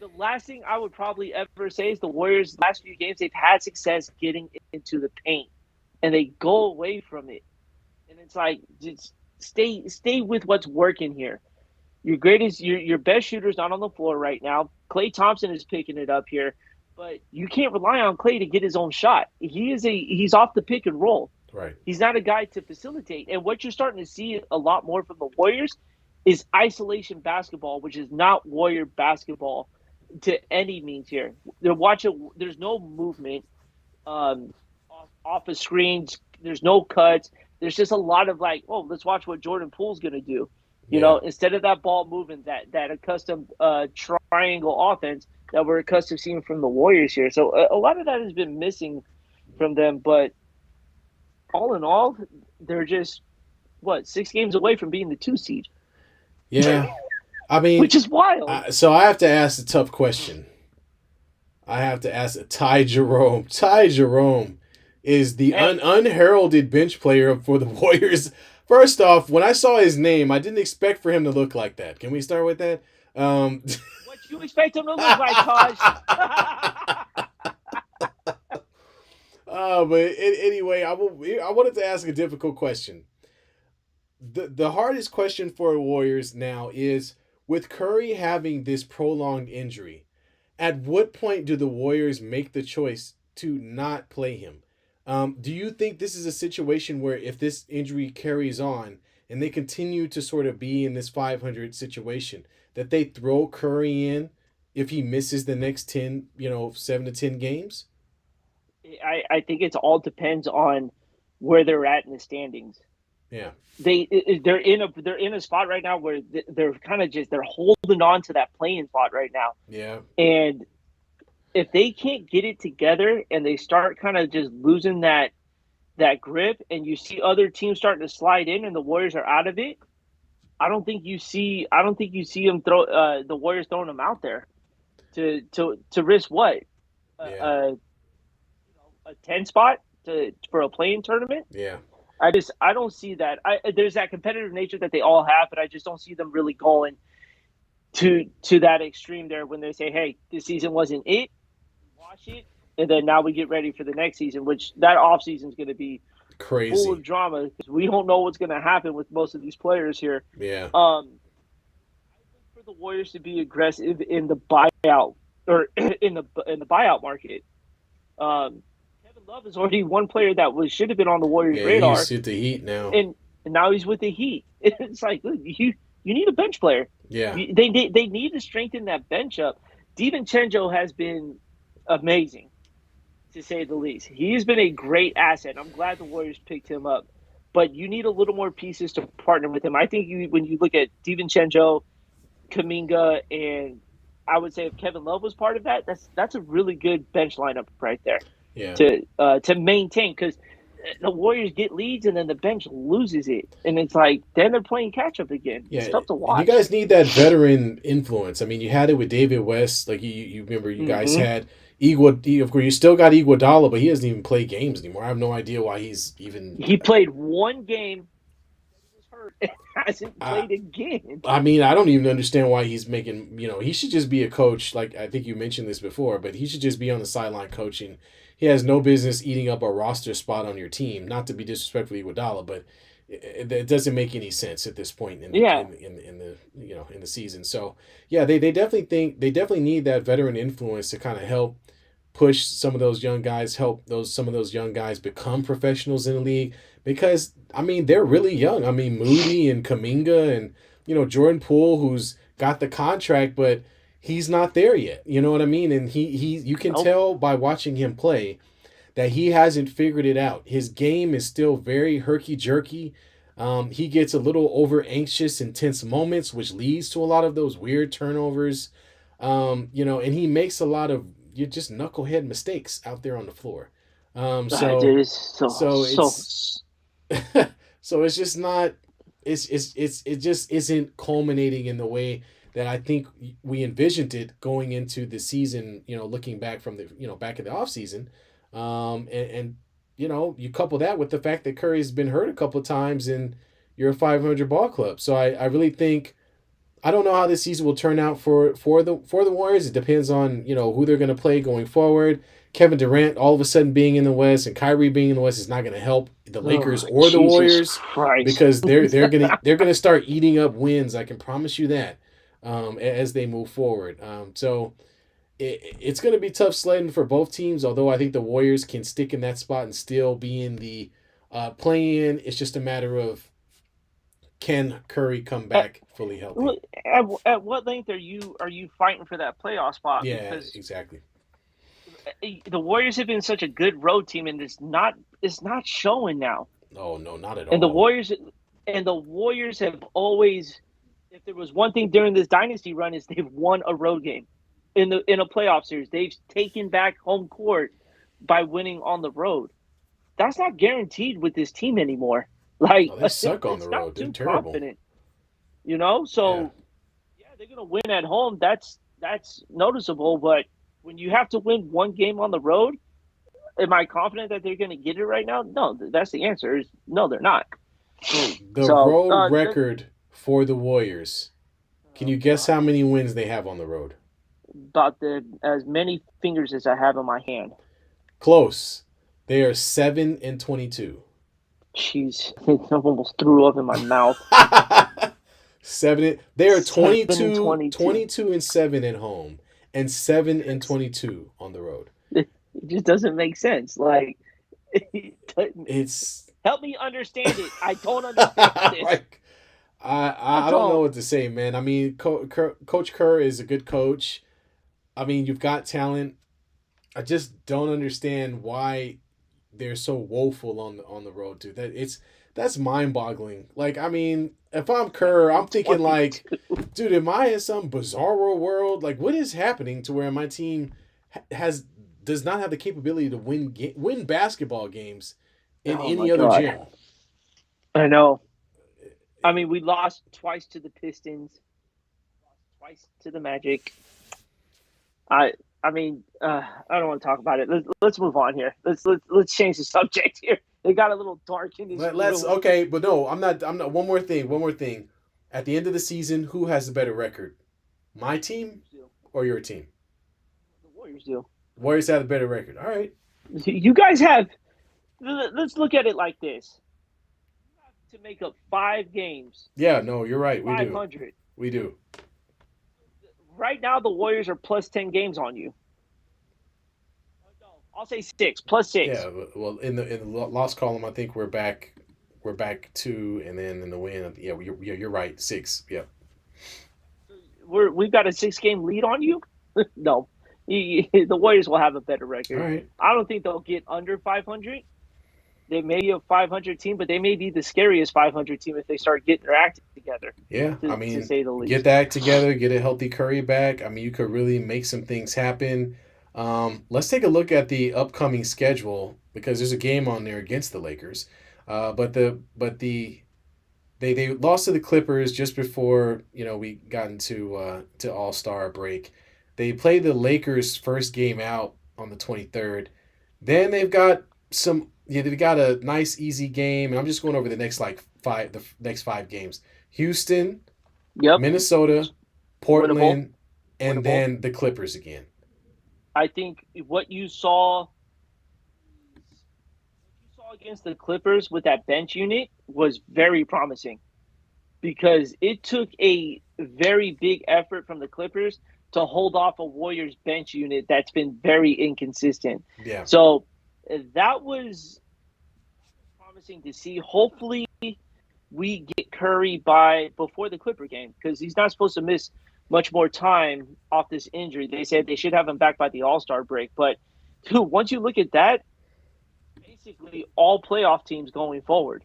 the last thing I would probably ever say is the Warriors last few games they've had success getting into the paint, and they go away from it, and it's like just stay with what's working here. Your best shooter's not on the floor right now. Klay Thompson is picking it up here, but you can't rely on Klay to get his own shot. He's off the pick and roll. Right. He's not a guy to facilitate. And what you're starting to see a lot more from the Warriors is isolation basketball, which is not Warrior basketball to any means here. They're watching. There's no movement off of screens. There's no cuts. There's just a lot of like, oh, let's watch what Jordan Poole's going to do. Yeah. Instead of that ball moving, that accustomed triangle offense that we're accustomed to seeing from the Warriors here. So a lot of that has been missing from them. But all in all, they're just 6 games away from being the 2 seed. Yeah. I mean, which is wild. So I have to ask a tough question. I have to ask Ty Jerome. Ty Jerome is the unheralded bench player for the Warriors. First off, when I saw his name, I didn't expect for him to look like that. Can we start with that? What you expect him to look like, Taj? But anyway, I wanted to ask a difficult question. The hardest question for Warriors now is, with Curry having this prolonged injury, at what point do the Warriors make the choice to not play him? Do you think this is a situation where if this injury carries on and they continue to sort of be in this 500 situation, that they throw Curry in if he misses the next 10, 7 to 10 games? I think it all depends on where they're at in the standings. Yeah. They're in a spot right now where they're kind of they're holding on to that playing spot right now. Yeah. And if they can't get it together and they start kind of just losing that grip, and you see other teams starting to slide in and the Warriors are out of it, I don't think you see them throw the Warriors throwing them out there to risk what a 10 spot for a playing tournament. Yeah. I don't see that. There's that competitive nature that they all have, but I just don't see them really going to that extreme there when they say, hey, this season wasn't it, watch it, and then now we get ready for the next season, which that off season is going to be crazy, full of drama because we don't know what's going to happen with most of these players here. Yeah. I look for the Warriors to be aggressive in the buyout or in the buyout market. Kevin Love is already one player that should have been on the Warriors' radar. He's with the Heat now, and now he's with the Heat. It's like, look, you need a bench player. Yeah. They need to strengthen that bench up. DiVincenzo has been amazing, to say the least. He's been a great asset. I'm glad the Warriors picked him up. But you need a little more pieces to partner with him. I think when you look at DiVincenzo, Kuminga, and I would say if Kevin Love was part of that, that's a really good bench lineup right there. Yeah. To maintain, because the Warriors get leads and then the bench loses it, and it's like then they're playing catch up again. Yeah. It's tough to watch. You guys need that veteran influence. I mean, you had it with David West. Like you remember, you guys had of course, you still got Iguodala, but he doesn't even play games anymore. I have no idea why he's even. He played one game. He was hurt. Hasn't played again. I mean, I don't even understand why he's making. He should just be a coach. Like I think you mentioned this before, but he should just be on the sideline coaching. He has no business eating up a roster spot on your team. Not to be disrespectful to Iguodala, but it doesn't make any sense at this point in the season. So yeah, they definitely need that veteran influence to kind of help push some of those young guys, some of those young guys become professionals in the league, because I mean they're really young. I mean Moody and Kuminga and Jordan Poole, who's got the contract, but he's not there yet. You know what I mean? And he you can tell by watching him play that he hasn't figured it out. His game is still very herky-jerky. He gets a little over anxious in tense moments, which leads to a lot of those weird turnovers. And he makes a lot of just knucklehead mistakes out there on the floor. So it's just not. It just isn't culminating in the way that I think we envisioned it going into the season. Looking back from back in the off season. And you couple that with the fact that Curry's been hurt a couple of times and you're a 500 ball club. So I really think I don't know how this season will turn out for the Warriors. It depends on who they're going to play going forward. Kevin Durant all of a sudden being in the West and Kyrie being in the West is not going to help the Lakers Oh, or the Jesus Warriors Christ. because they're gonna start eating up wins. I can promise you that as they move forward. So it's going to be tough sledding for both teams. Although I think the Warriors can stick in that spot and still be in the play-in. It's just a matter of can Curry come At, back fully healthy. look, at what length are you fighting for that playoff spot? Yeah, Because exactly. the Warriors have been such a good road team, and it's not showing now. Oh no, not at And the all. Warriors and the Warriors have always, if there was one thing during this dynasty run, is they've won a road game in a playoff series. They've taken back home court by winning on the road. That's not guaranteed with this team anymore. Like Oh, they suck on the it's not road. They're too terrible. confident, you know. Yeah. So yeah, they're gonna win at home. That's noticeable. But when you have to win one game on the road, am I confident that they're gonna get it right now? No, that's the answer. Is no, they're not. The So road record for the Warriors. Can oh you guess god, how many wins they have on the road? about the as many fingers as I have in my hand. Close. They are 7-22. Jeez, I almost threw up in my mouth. Seven. They are 22, 7-22. 22 and 7 at home, and 7-22 on the road. It just doesn't make sense. Like, It's help me understand it. I don't understand this. like I I I don't know don't. what to say, man. I mean, Coach Kerr is a good coach. I mean, you've got talent. I just don't understand why they're so woeful on the road, dude. That's mind boggling. Like, I mean, if I'm Kerr, I'm thinking like, 22. dude, am I in some bizarro world? Like, what is happening to where my team has does not have the capability to win basketball games in Oh my any other god. gym? I know. I mean, we lost twice to the Pistons, twice to the Magic. I I mean, I don't want to talk about it. Let's move on here. Let's change the subject here. It got a little dark in this Let's room. okay, but no, I'm not. I'm not. One more thing. One more thing. At the end of the season, who has the better record? My team or your team? The Warriors do. Warriors have the better record. All right. You guys have. Let's look at it like this: to make up 5 games, Yeah. No, you're right. We do. 500. We do. Right now, the Warriors are plus 10 games on you. No, I'll say six plus six. Yeah. Well, in the loss column, I think we're back. We're back two, and then in the win, yeah, you're right. Six. Yeah. We've got a 6 game lead on you. No, the Warriors will have a better All record. right. I don't think they'll get under 500. They may be a 500 team, but they may be the scariest 500 team if they start getting their act together, Yeah. I to mean, say the get least. that together. Get a healthy Curry back. I mean, you could really make some things happen. Let's take a look at the upcoming schedule because there's a game on there against the Lakers. But they lost to the Clippers just before we got into to All Star break. They played the Lakers first game out on the 23rd. Then they've got they've got a nice easy game, and I'm just going over the next 5 games. Houston, Yep, Minnesota, winnable, Portland, and winnable. then the Clippers again. I think what you saw against the Clippers with that bench unit was very promising because it took a very big effort from the Clippers to hold off a Warriors bench unit that's been very inconsistent. Yeah. So that was promising to see. Hopefully, we get Curry by before the Clipper game because he's not supposed to miss much more time off this injury. They said they should have him back by the All Star break, but dude, once you look at that, basically all playoff teams going forward.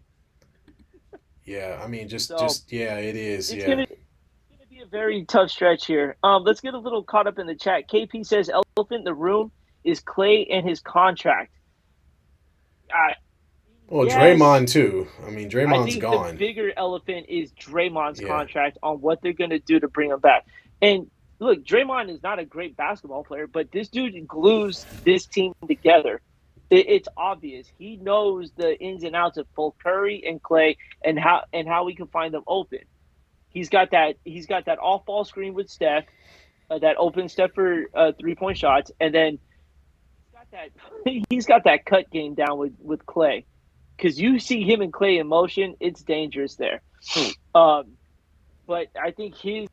Yeah, I mean, So yeah, it is. it's Yeah. gonna be a very tough stretch here. Let's get a little caught up in the chat. KP says elephant in the room is Clay and his contract. I Well, yes, Draymond too. I mean, I Draymond's think the gone. bigger elephant is Draymond's Yeah. contract on what they're gonna do to bring him back. And look, Draymond is not a great basketball player, but this dude glues this team together. It's obvious. He knows the ins and outs of both Curry and Clay and how we can find them open. He's got that off ball screen with Steph, that open Steph for 3-point shots, and then he's got that cut game down with Clay, because you see him and Clay in motion, it's dangerous there. Um, but I think his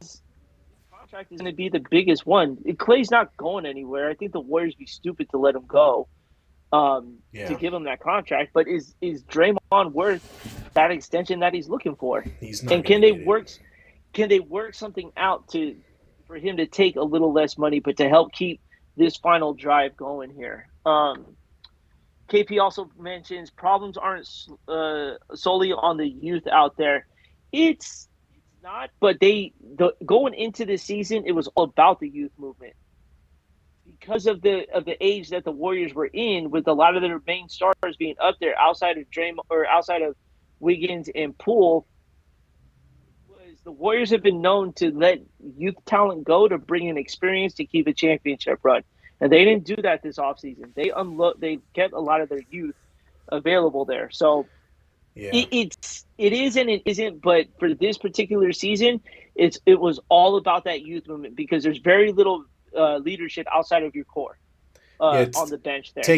contract is going to be the biggest one. Clay's not going anywhere. I think the Warriors be stupid to let him go, to Yeah, give him that contract. But is Draymond worth that extension that he's looking for? he's not And gonna get it. can they work something out to for him to take a little less money, but to help keep this final drive going here? KP also mentions problems aren't solely on the youth out there. It's not, but going into the season, it was all about the youth movement because of the age that the Warriors were in, with a lot of their main stars being up there outside of Draymond or outside of Wiggins and Poole. Was the Warriors have been known to let youth talent go to bring in experience to keep a championship run, and they didn't do that this offseason. They kept a lot of their youth available there. So Yeah, it is and it isn't, but for this particular season, it was all about that youth movement, because there's very little leadership outside of your core yeah. on the bench there.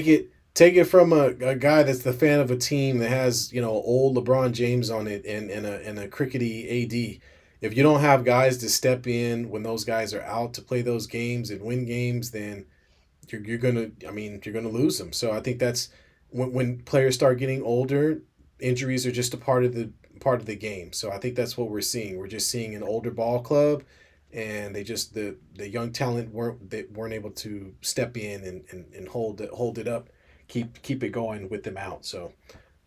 Take it from a guy that's the fan of a team that has old LeBron James on it and a crickety AD. If you don't have guys to step in when those guys are out to play those games and win games, then you're gonna you're gonna lose them. So I think that's when players start getting older, injuries are just a part of the game. So I think that's what we're seeing. We're just seeing an older ball club, and the young talent weren't able to step in and hold it up, keep it going with them out. So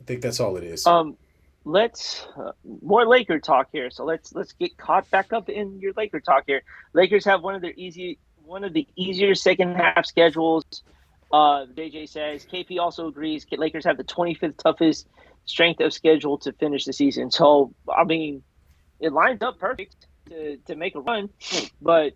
I think that's all it is. Um, let's more Laker talk here. So let's get caught back up in your Laker talk here. Lakers have one of the easier second half schedules. JJ says KP also agrees. Lakers have the 25th toughest strength of schedule to finish the season. So I mean, it lines up perfect to make a run, but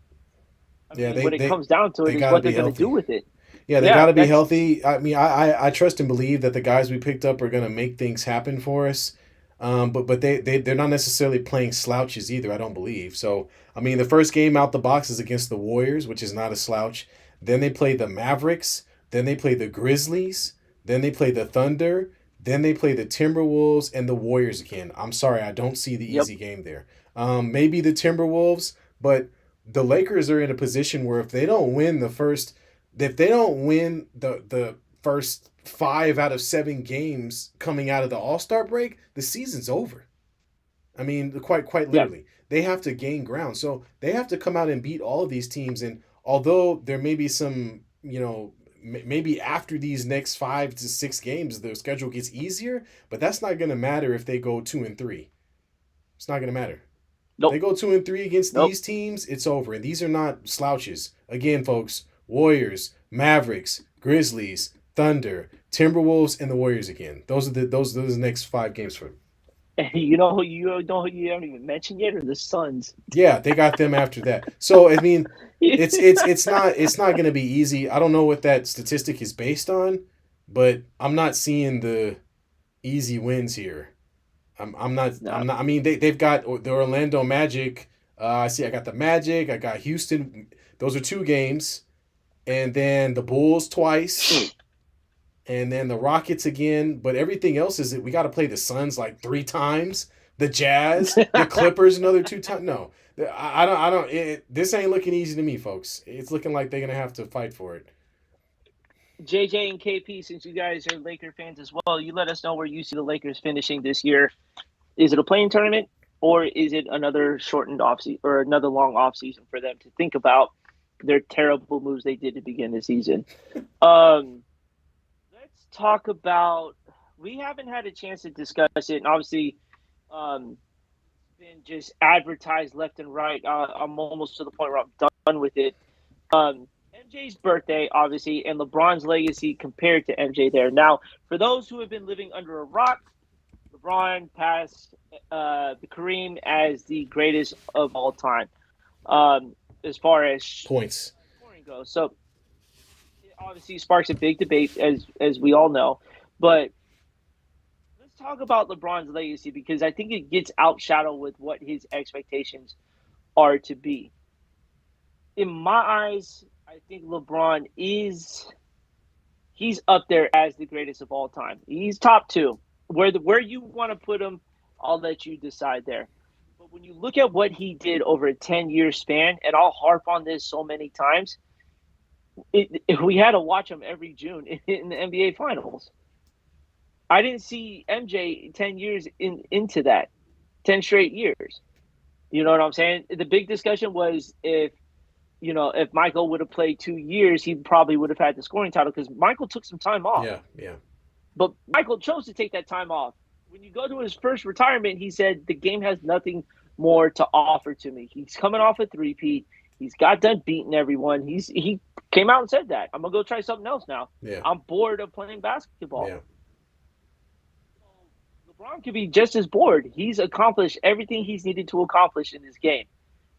I Yeah, mean, when it comes down to they it, is got to what they're be going to do healthy. with it. Yeah, they got Yeah, to be that's healthy. I trust and believe that the guys we picked up are going to make things happen for us. But they're not necessarily playing slouches either. I don't believe so. I mean, the first game out the box is against the Warriors, which is not a slouch. Then they play the Mavericks. Then they play the Grizzlies. Then they play the Thunder. Then they play the Timberwolves and the Warriors again. I'm sorry, I don't see the yep, easy game there. Maybe the Timberwolves, but the Lakers are in a position where if they don't win the first 5 out of 7 games coming out of the All Star break, the season's over. I mean, quite yep. literally, they have to gain ground. So they have to come out and beat all of these teams. And although there may be some, maybe after these next 5 to 6 games, the schedule gets easier. But that's not going to matter if they go 2-3. It's not going to matter. They Nope, go 2-3 against nope. these teams, it's over. And these are not slouches. Again, folks, Warriors, Mavericks, Grizzlies, Thunder, Timberwolves, and the Warriors again. Those are the next 5 games for them. You know who you haven't even mentioned yet are the Suns. Yeah, they got them after that. So I mean, it's not gonna be easy. I don't know what that statistic is based on, but I'm not seeing the easy wins here. I'm No, not. I mean, they've got the Orlando Magic. I see. I got the Magic. I got Houston. Those are 2 games, and then the Bulls twice, and then the Rockets again. But everything else is that we got to play the Suns like 3 times. The Jazz, the Clippers, another 2 times. No, I don't. I don't. This ain't looking easy to me, folks. It's looking like they're gonna have to fight for it. JJ and KP, since you guys are Laker fans as well, you let us know where you see the Lakers finishing this year. Is it a playing tournament, or is it another shortened offseason or another long offseason for them to think about their terrible moves they did to begin the season? Um, let's talk about. We haven't had a chance to discuss it, and obviously, it's been just advertised left and right. I'm almost to the point where I'm done with it. MJ's birthday, obviously, and LeBron's legacy compared to MJ there. Now, for those who have been living under a rock, LeBron passed Kareem as the greatest of all time, as far as Points. scoring goes. So it obviously sparks a big debate, as we all know. But let's talk about LeBron's legacy because I think it gets outshadowed with what his expectations are to be. In my eyes, I think LeBron is he's up there as the greatest of all time. He's top two. Where you want to put him, I'll let you decide there. But when you look at what he did over a 10-year span, and I'll harp on this so many times, we had to watch him every June in the NBA Finals. I didn't see MJ 10 years into that, 10 straight years. You know what I'm saying? The big discussion was if Michael would have played 2 years, he probably would have had the scoring title because Michael took some time off. Yeah, yeah, But Michael chose to take that time off. When you go to his first retirement, he said the game has nothing more to offer to me. He's coming off a three-peat. He's got done beating everyone. He came out and said that. I'm gonna go try something else now. yeah, I'm bored of playing basketball. yeah, LeBron could be just as bored. He's accomplished everything he's needed to accomplish in this game,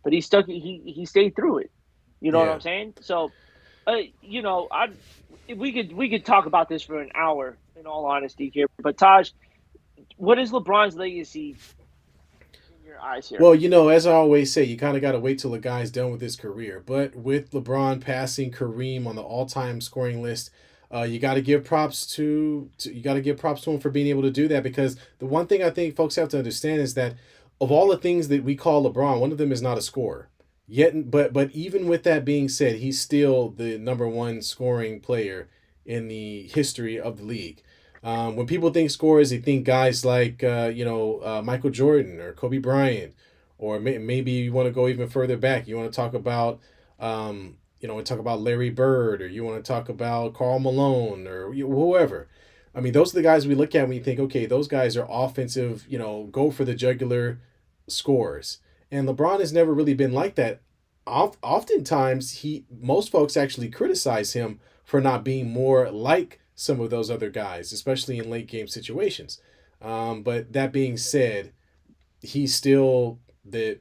but he stuck. He stayed through it. You know what yeah. I'm saying? So, I we could talk about this for an hour. In all honesty, here, but Taj, what is LeBron's legacy in your eyes here? Well, as I always say, you kind of got to wait till a guy's done with his career. But with LeBron passing Kareem on the all-time scoring list, you got to give props to you got to give props to him for being able to do that. Because the one thing I think folks have to understand is that of all the things that we call LeBron, one of them is not a scorer. Yet, but even with that being said, he's still the number one scoring player in the history of the league. When people think scorers, they think guys like Michael Jordan or Kobe Bryant, or maybe you want to go even further back. You want to talk about Larry Bird, or you want to talk about Karl Malone, or whoever. I mean, those are the guys we look at when you think, okay, those guys are offensive, go for the jugular scorers. And LeBron has never really been like that. Oftentimes, most folks actually criticize him for not being more like some of those other guys, especially in late game situations. But that being said, he's still the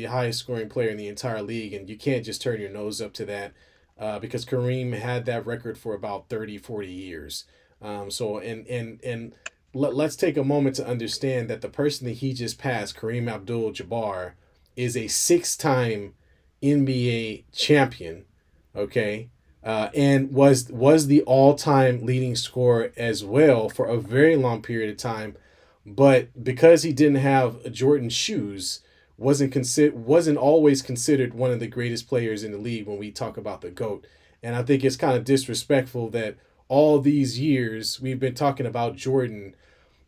highest scoring player in the entire league, and you can't just turn your nose up to that because Kareem had that record for about 30, 40 years. Let's take a moment to understand that the person that he just passed, Kareem Abdul-Jabbar, is a six-time NBA champion. Okay, and was the all-time leading scorer as well for a very long period of time, but because he didn't have Jordan shoes, wasn't always considered one of the greatest players in the league when we talk about the GOAT. And I think it's kind of disrespectful that all these years we've been talking about Jordan.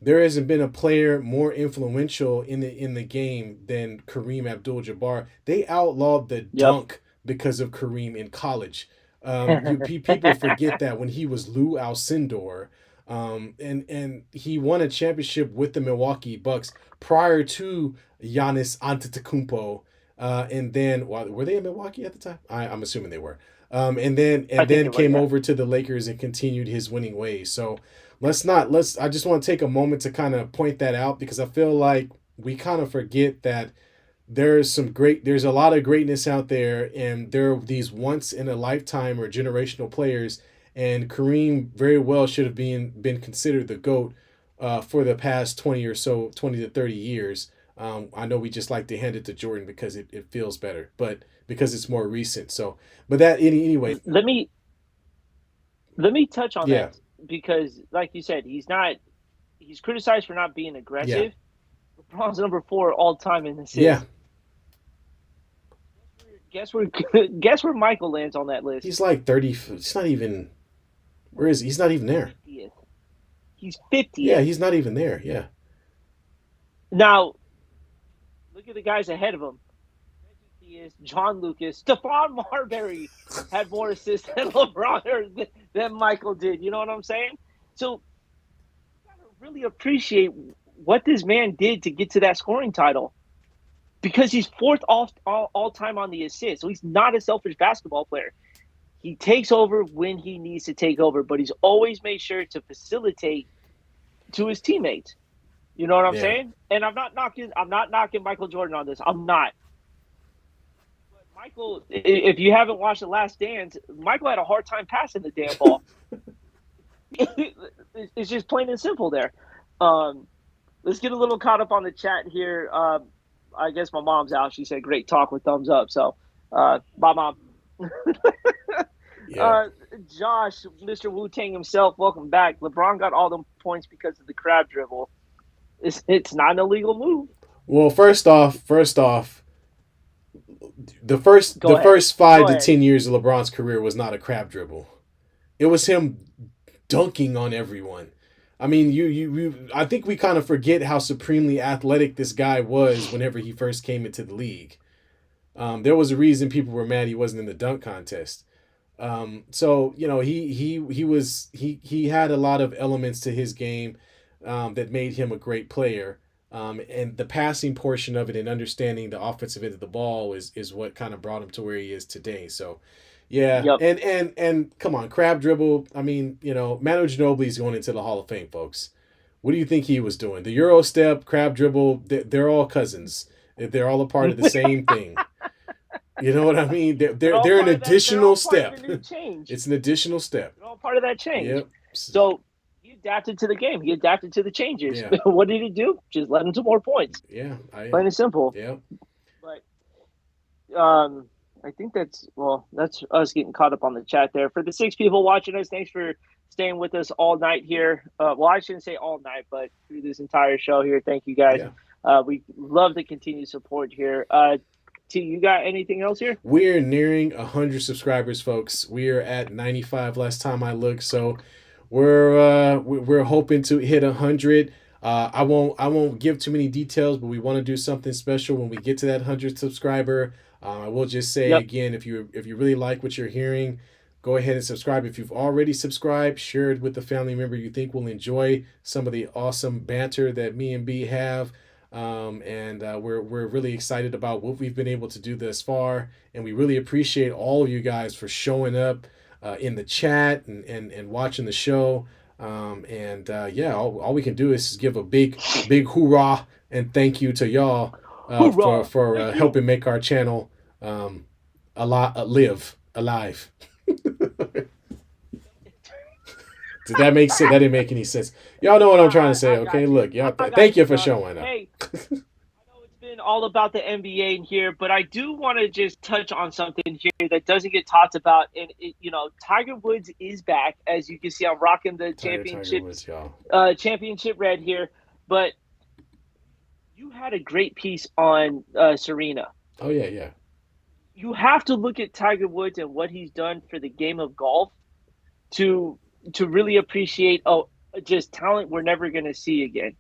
There hasn't been a player more influential in the game than Kareem Abdul-Jabbar. They outlawed the Yep. dunk because of Kareem in college. People forget that when he was Lou Alcindor, and he won a championship with the Milwaukee Bucks prior to Giannis Antetokounmpo, and then were they in Milwaukee at the time? I'm assuming they were. And then I think they were, came yeah. over to the Lakers and continued his winning ways. So I just want to take a moment to kind of point that out because I feel like we kind of forget that there's a lot of greatness out there, and there are these once in a lifetime or generational players, and Kareem very well should have been considered the GOAT for the past 20 or so, 20 to 30 years. I know we just like to hand it to Jordan because it feels better, but because it's more recent. So, but that anyway, Let me touch on yeah, that because, like you said, he's criticized for not being yeah, aggressive. LeBron's number 4 all time in yeah. assists. Guess where guess where Michael lands on that list? He's like 30. It's not even. Where is he? He's not even there. 50th. He's Yeah, 50th. he's not even there. Yeah, Now look at the guys ahead of him. Reggie John Lucas, Stephon Marbury had more assists than LeBron or than Michael did. You know what I'm saying? So you gotta really appreciate what this man did to get to that scoring title. Because he's fourth all time on the assist. So he's not a selfish basketball player. He takes over when he needs to take over, but he's always made sure to facilitate to his teammates. You know what I'm yeah. saying? And I'm not knocking Michael Jordan on this. I'm not. But Michael, if you haven't watched The Last Dance, Michael had a hard time passing the damn ball. It's just plain and simple there. Um, let's get a little caught up on the chat here. I guess my mom's out. She said, "Great talk" with thumbs up. So, bye, mom. Yeah. Uh, Josh, Mr. Wu Tang himself, welcome back. LeBron got all them points because of the crab dribble. It's not an illegal move. Well, first off, the Go ahead. first five Go to ahead. 10 years of LeBron's career was not a crab dribble. It was him dunking on everyone. I mean, I think we kind of forget how supremely athletic this guy was whenever he first came into the league. There was a reason people were mad he wasn't in the dunk contest. So he had a lot of elements to his game that made him a great player. And the passing portion of it and understanding the offensive end of the ball is what kind of brought him to where he is today. So yeah, Yep. and come on, crab dribble. I mean, Manu Ginobili's going into the Hall of Fame, folks. What do you think he was doing? The Euro step, crab dribble, they're all cousins. They're all a part of the same thing. You know what I mean? They're They're they're, all they're an part of that. They're all additional part of step. the new change. It's an additional step. They're all part of that change. Yep. So he adapted to the game. He adapted to the changes. Yeah. What did he do? Just led him to more points. Yeah. Plain and simple. Yeah. But I think that's us getting caught up on the chat there. For the 6 people watching us, thanks for staying with us all night here. Well, I shouldn't say all night, but through this entire show here. Thank you guys. Yeah. We love the continued support here. T, you got anything else here? We're nearing 100 subscribers, folks. We are at 95 last time I looked, so we're hoping to hit 100. I won't give too many details, but we want to do something special when we get to that 100 subscriber. I will just say Yep. again, if you really like what you're hearing, go ahead and subscribe. If you've already subscribed, share it with the family member you think will enjoy some of the awesome banter that me and B have. And we're really excited about what we've been able to do thus far, and we really appreciate all of you guys for showing up in the chat and watching the show. Yeah, all we can do is give a big hoorah and thank you to y'all Hoorah! for Thank you. helping make our channel a lot live alive. Did that make sense? That didn't make any sense. Y'all know what I'm trying to say, I okay? got you. Look, y'all, I got thank you, you for Josh. showing up. Hey, I know it's been all about the NBA in here, but I do want to just touch on something here that doesn't get talked about. And Tiger Woods is back, as you can see. I'm rocking the Tiger Woods, y'all. championship red here. But you had a great piece on Serena. Oh yeah, yeah. You have to look at Tiger Woods and what he's done for the game of golf to really appreciate just talent we're never going to see again.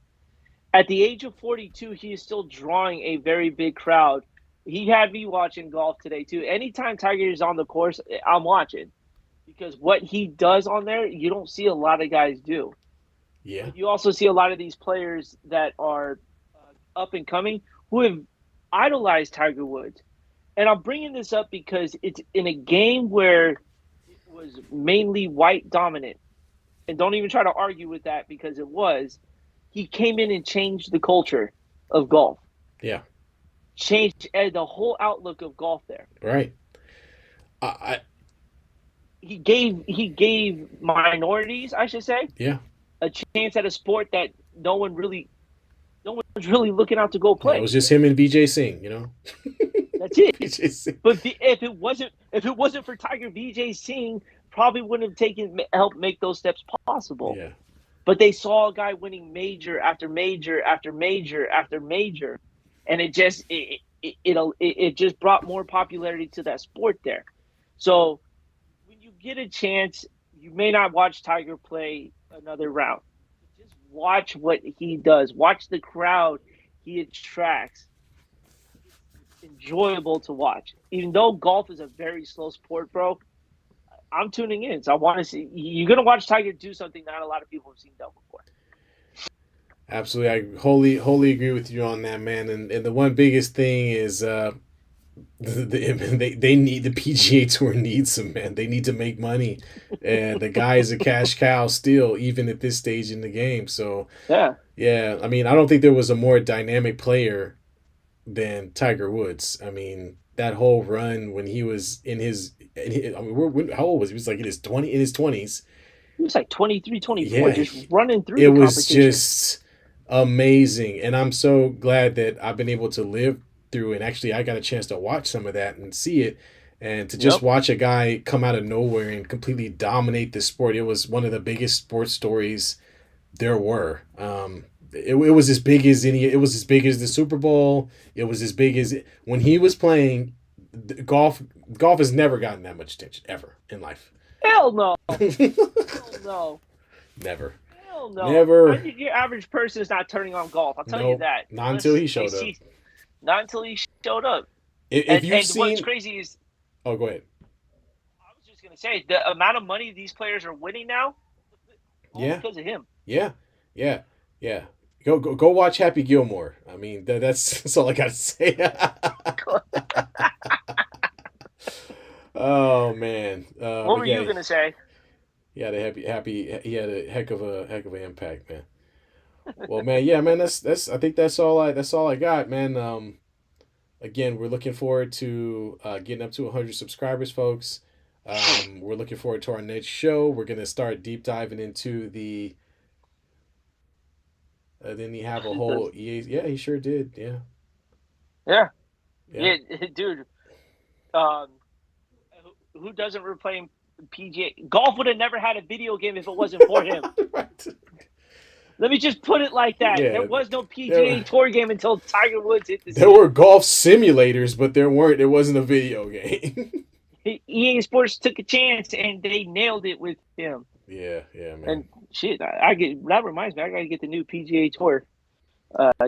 At the age of 42, he is still drawing a very big crowd. He had me watching golf today too. Anytime Tiger is on the course, I'm watching because what he does on there, you don't see a lot of guys do. Yeah. But you also see a lot of these players that are up and coming who have idolized Tiger Woods. And I'm bringing this up because it's in a game where it was mainly white dominant. And don't even try to argue with that because it was. He came in and changed the culture of golf. Yeah. Changed the whole outlook of golf there. Right. I He gave minorities, I should say, yeah. a chance at a sport that no one's really looking out to go Yeah, it play. was just him and BJ Singh, you know. That's it. BJ Singh. But if it wasn't for Tiger, VJ Singh probably wouldn't have helped make those steps possible. Yeah. But they saw a guy winning major after major after major after major, and it just brought more popularity to that sport there. So when you get a chance, you may not watch Tiger play another round. Just watch what he does. Watch the crowd he attracts. It's enjoyable to watch. Even though golf is a very slow sport, bro, I'm tuning in. So I want to see. You're gonna watch Tiger do something not a lot of people have seen done before. Absolutely. I wholly agree with you on that, man. And the one biggest thing is they need the PGA Tour needs them, man. They need to make money, and the guy is a cash cow still, even at this stage in the game. So Yeah. yeah, I mean, I don't think there was a more dynamic player than Tiger Woods. I mean, that whole run when he was I mean, how old was he? He was like in his 20s. He was like 23, 24, Yeah, just running through it the was competition. just amazing. And I'm so glad that I've been able to live through, and actually I got a chance to watch some of that and see it, and to just Yep. watch a guy come out of nowhere and completely dominate the sport. It was one of the biggest sports stories there were. It was as big as any. It was as big as the Super Bowl. It was as big as when he was playing golf. Golf has never gotten that much attention ever in life. Hell no. Hell no. Never, Hell no. never. Your average person is not turning on golf. I'll tell you Nope, that. not until Unless he they showed up. see, not until he showed up. If you've And what's seen, crazy is, oh, go ahead. I was just gonna say, the amount of money these players are winning now, all Yeah, because of him. yeah, yeah, yeah. Go watch Happy Gilmore. I mean, that's all I gotta say. Oh man, What but were yeah, you gonna say? he had a happy. He had a heck of an impact, man. Well, man, yeah, man. That's. I think that's all I got, man. Again, we're looking forward to getting up to 100 subscribers, folks. We're looking forward to our next show. We're gonna start deep diving into the. Then you have a whole EA. Yeah, he sure did. Yeah, Yeah, yeah. yeah, dude. Um, who doesn't play PGA? Golf would have never had a video game if it wasn't for him. Right. Let me just put it like that. There Yeah, was no there PGA Tour game until Tiger Woods hit the there scene. were golf simulators, but there weren't. There wasn't a video game. EA Sports took a chance and they nailed it with him. Yeah, yeah, man. And shit, I get that reminds me. I gotta get the new PGA Tour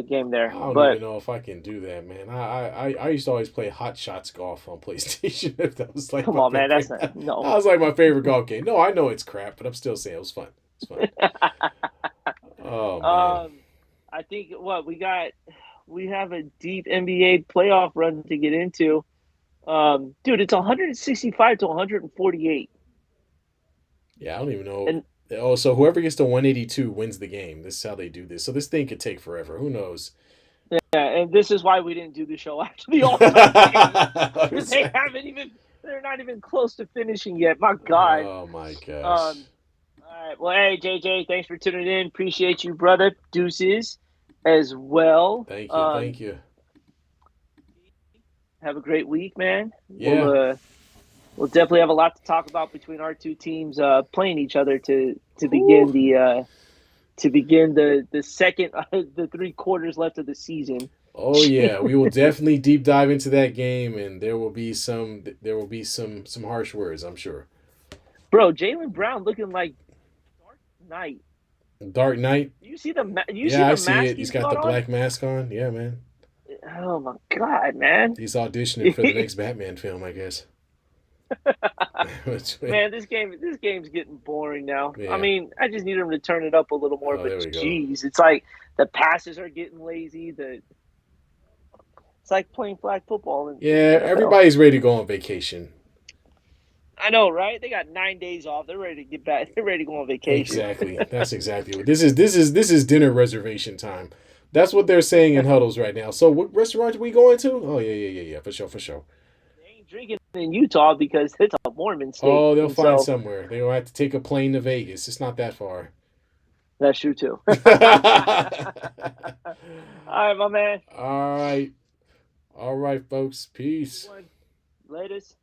game I there. don't But even know if I can do that, man. I used to always play Hot Shots golf on PlayStation. If that was like come my on, man, that's favorite. not That no. was like my favorite golf game. No, I know it's crap, but I'm still saying it was fun. It's fun. Oh man. I think what we have a deep NBA playoff run to get into. Dude, it's 165 to 148. Yeah, I don't even know. And Oh, so whoever gets to 182 wins the game. This is how they do this. So this thing could take forever. Who knows? yeah, and this is why we didn't do the show after the All-Star game. They Exactly. haven't even they're not even close to finishing yet. My God. Oh my gosh. Um all right. Well, hey JJ, thanks for tuning in. Appreciate you, brother. Deuces as well. Thank you. Thank you. Have a great week, man. Yeah. We'll definitely have a lot to talk about between our two teams playing each other to begin Whew. the second the 3 quarters left of the season. Oh yeah, we will definitely deep dive into that game, and there will be some harsh words, I'm sure. Bro, Jaylen Brown looking like Dark Knight. Dark Knight. You see Yeah, I the see mask it. He's he's got got the on? black mask on. Yeah, man. Oh my God, man! He's auditioning for the next Batman film, I guess. Man, this game's getting boring now. I Yeah. mean, I just need him to turn it up a little more. Oh, But there we go. geez, it's like the passes are getting lazy. It's like playing flag football in Yeah, the NFL. everybody's ready to go on vacation. I know, right? They got 9 days off. They're ready to get back. They're ready to go on vacation. Exactly. That's exactly what this is. This is dinner reservation time. That's what they're saying in huddles right now. So what restaurant are we going to? Oh yeah, yeah, yeah, yeah. For sure, for sure. They ain't drinking in Utah because it's a Mormon state, Oh, they'll and find so somewhere. They'll have to take a plane to Vegas. It's not that far. that's true too. All All right, my man. right. All right, folks. Peace. Latest.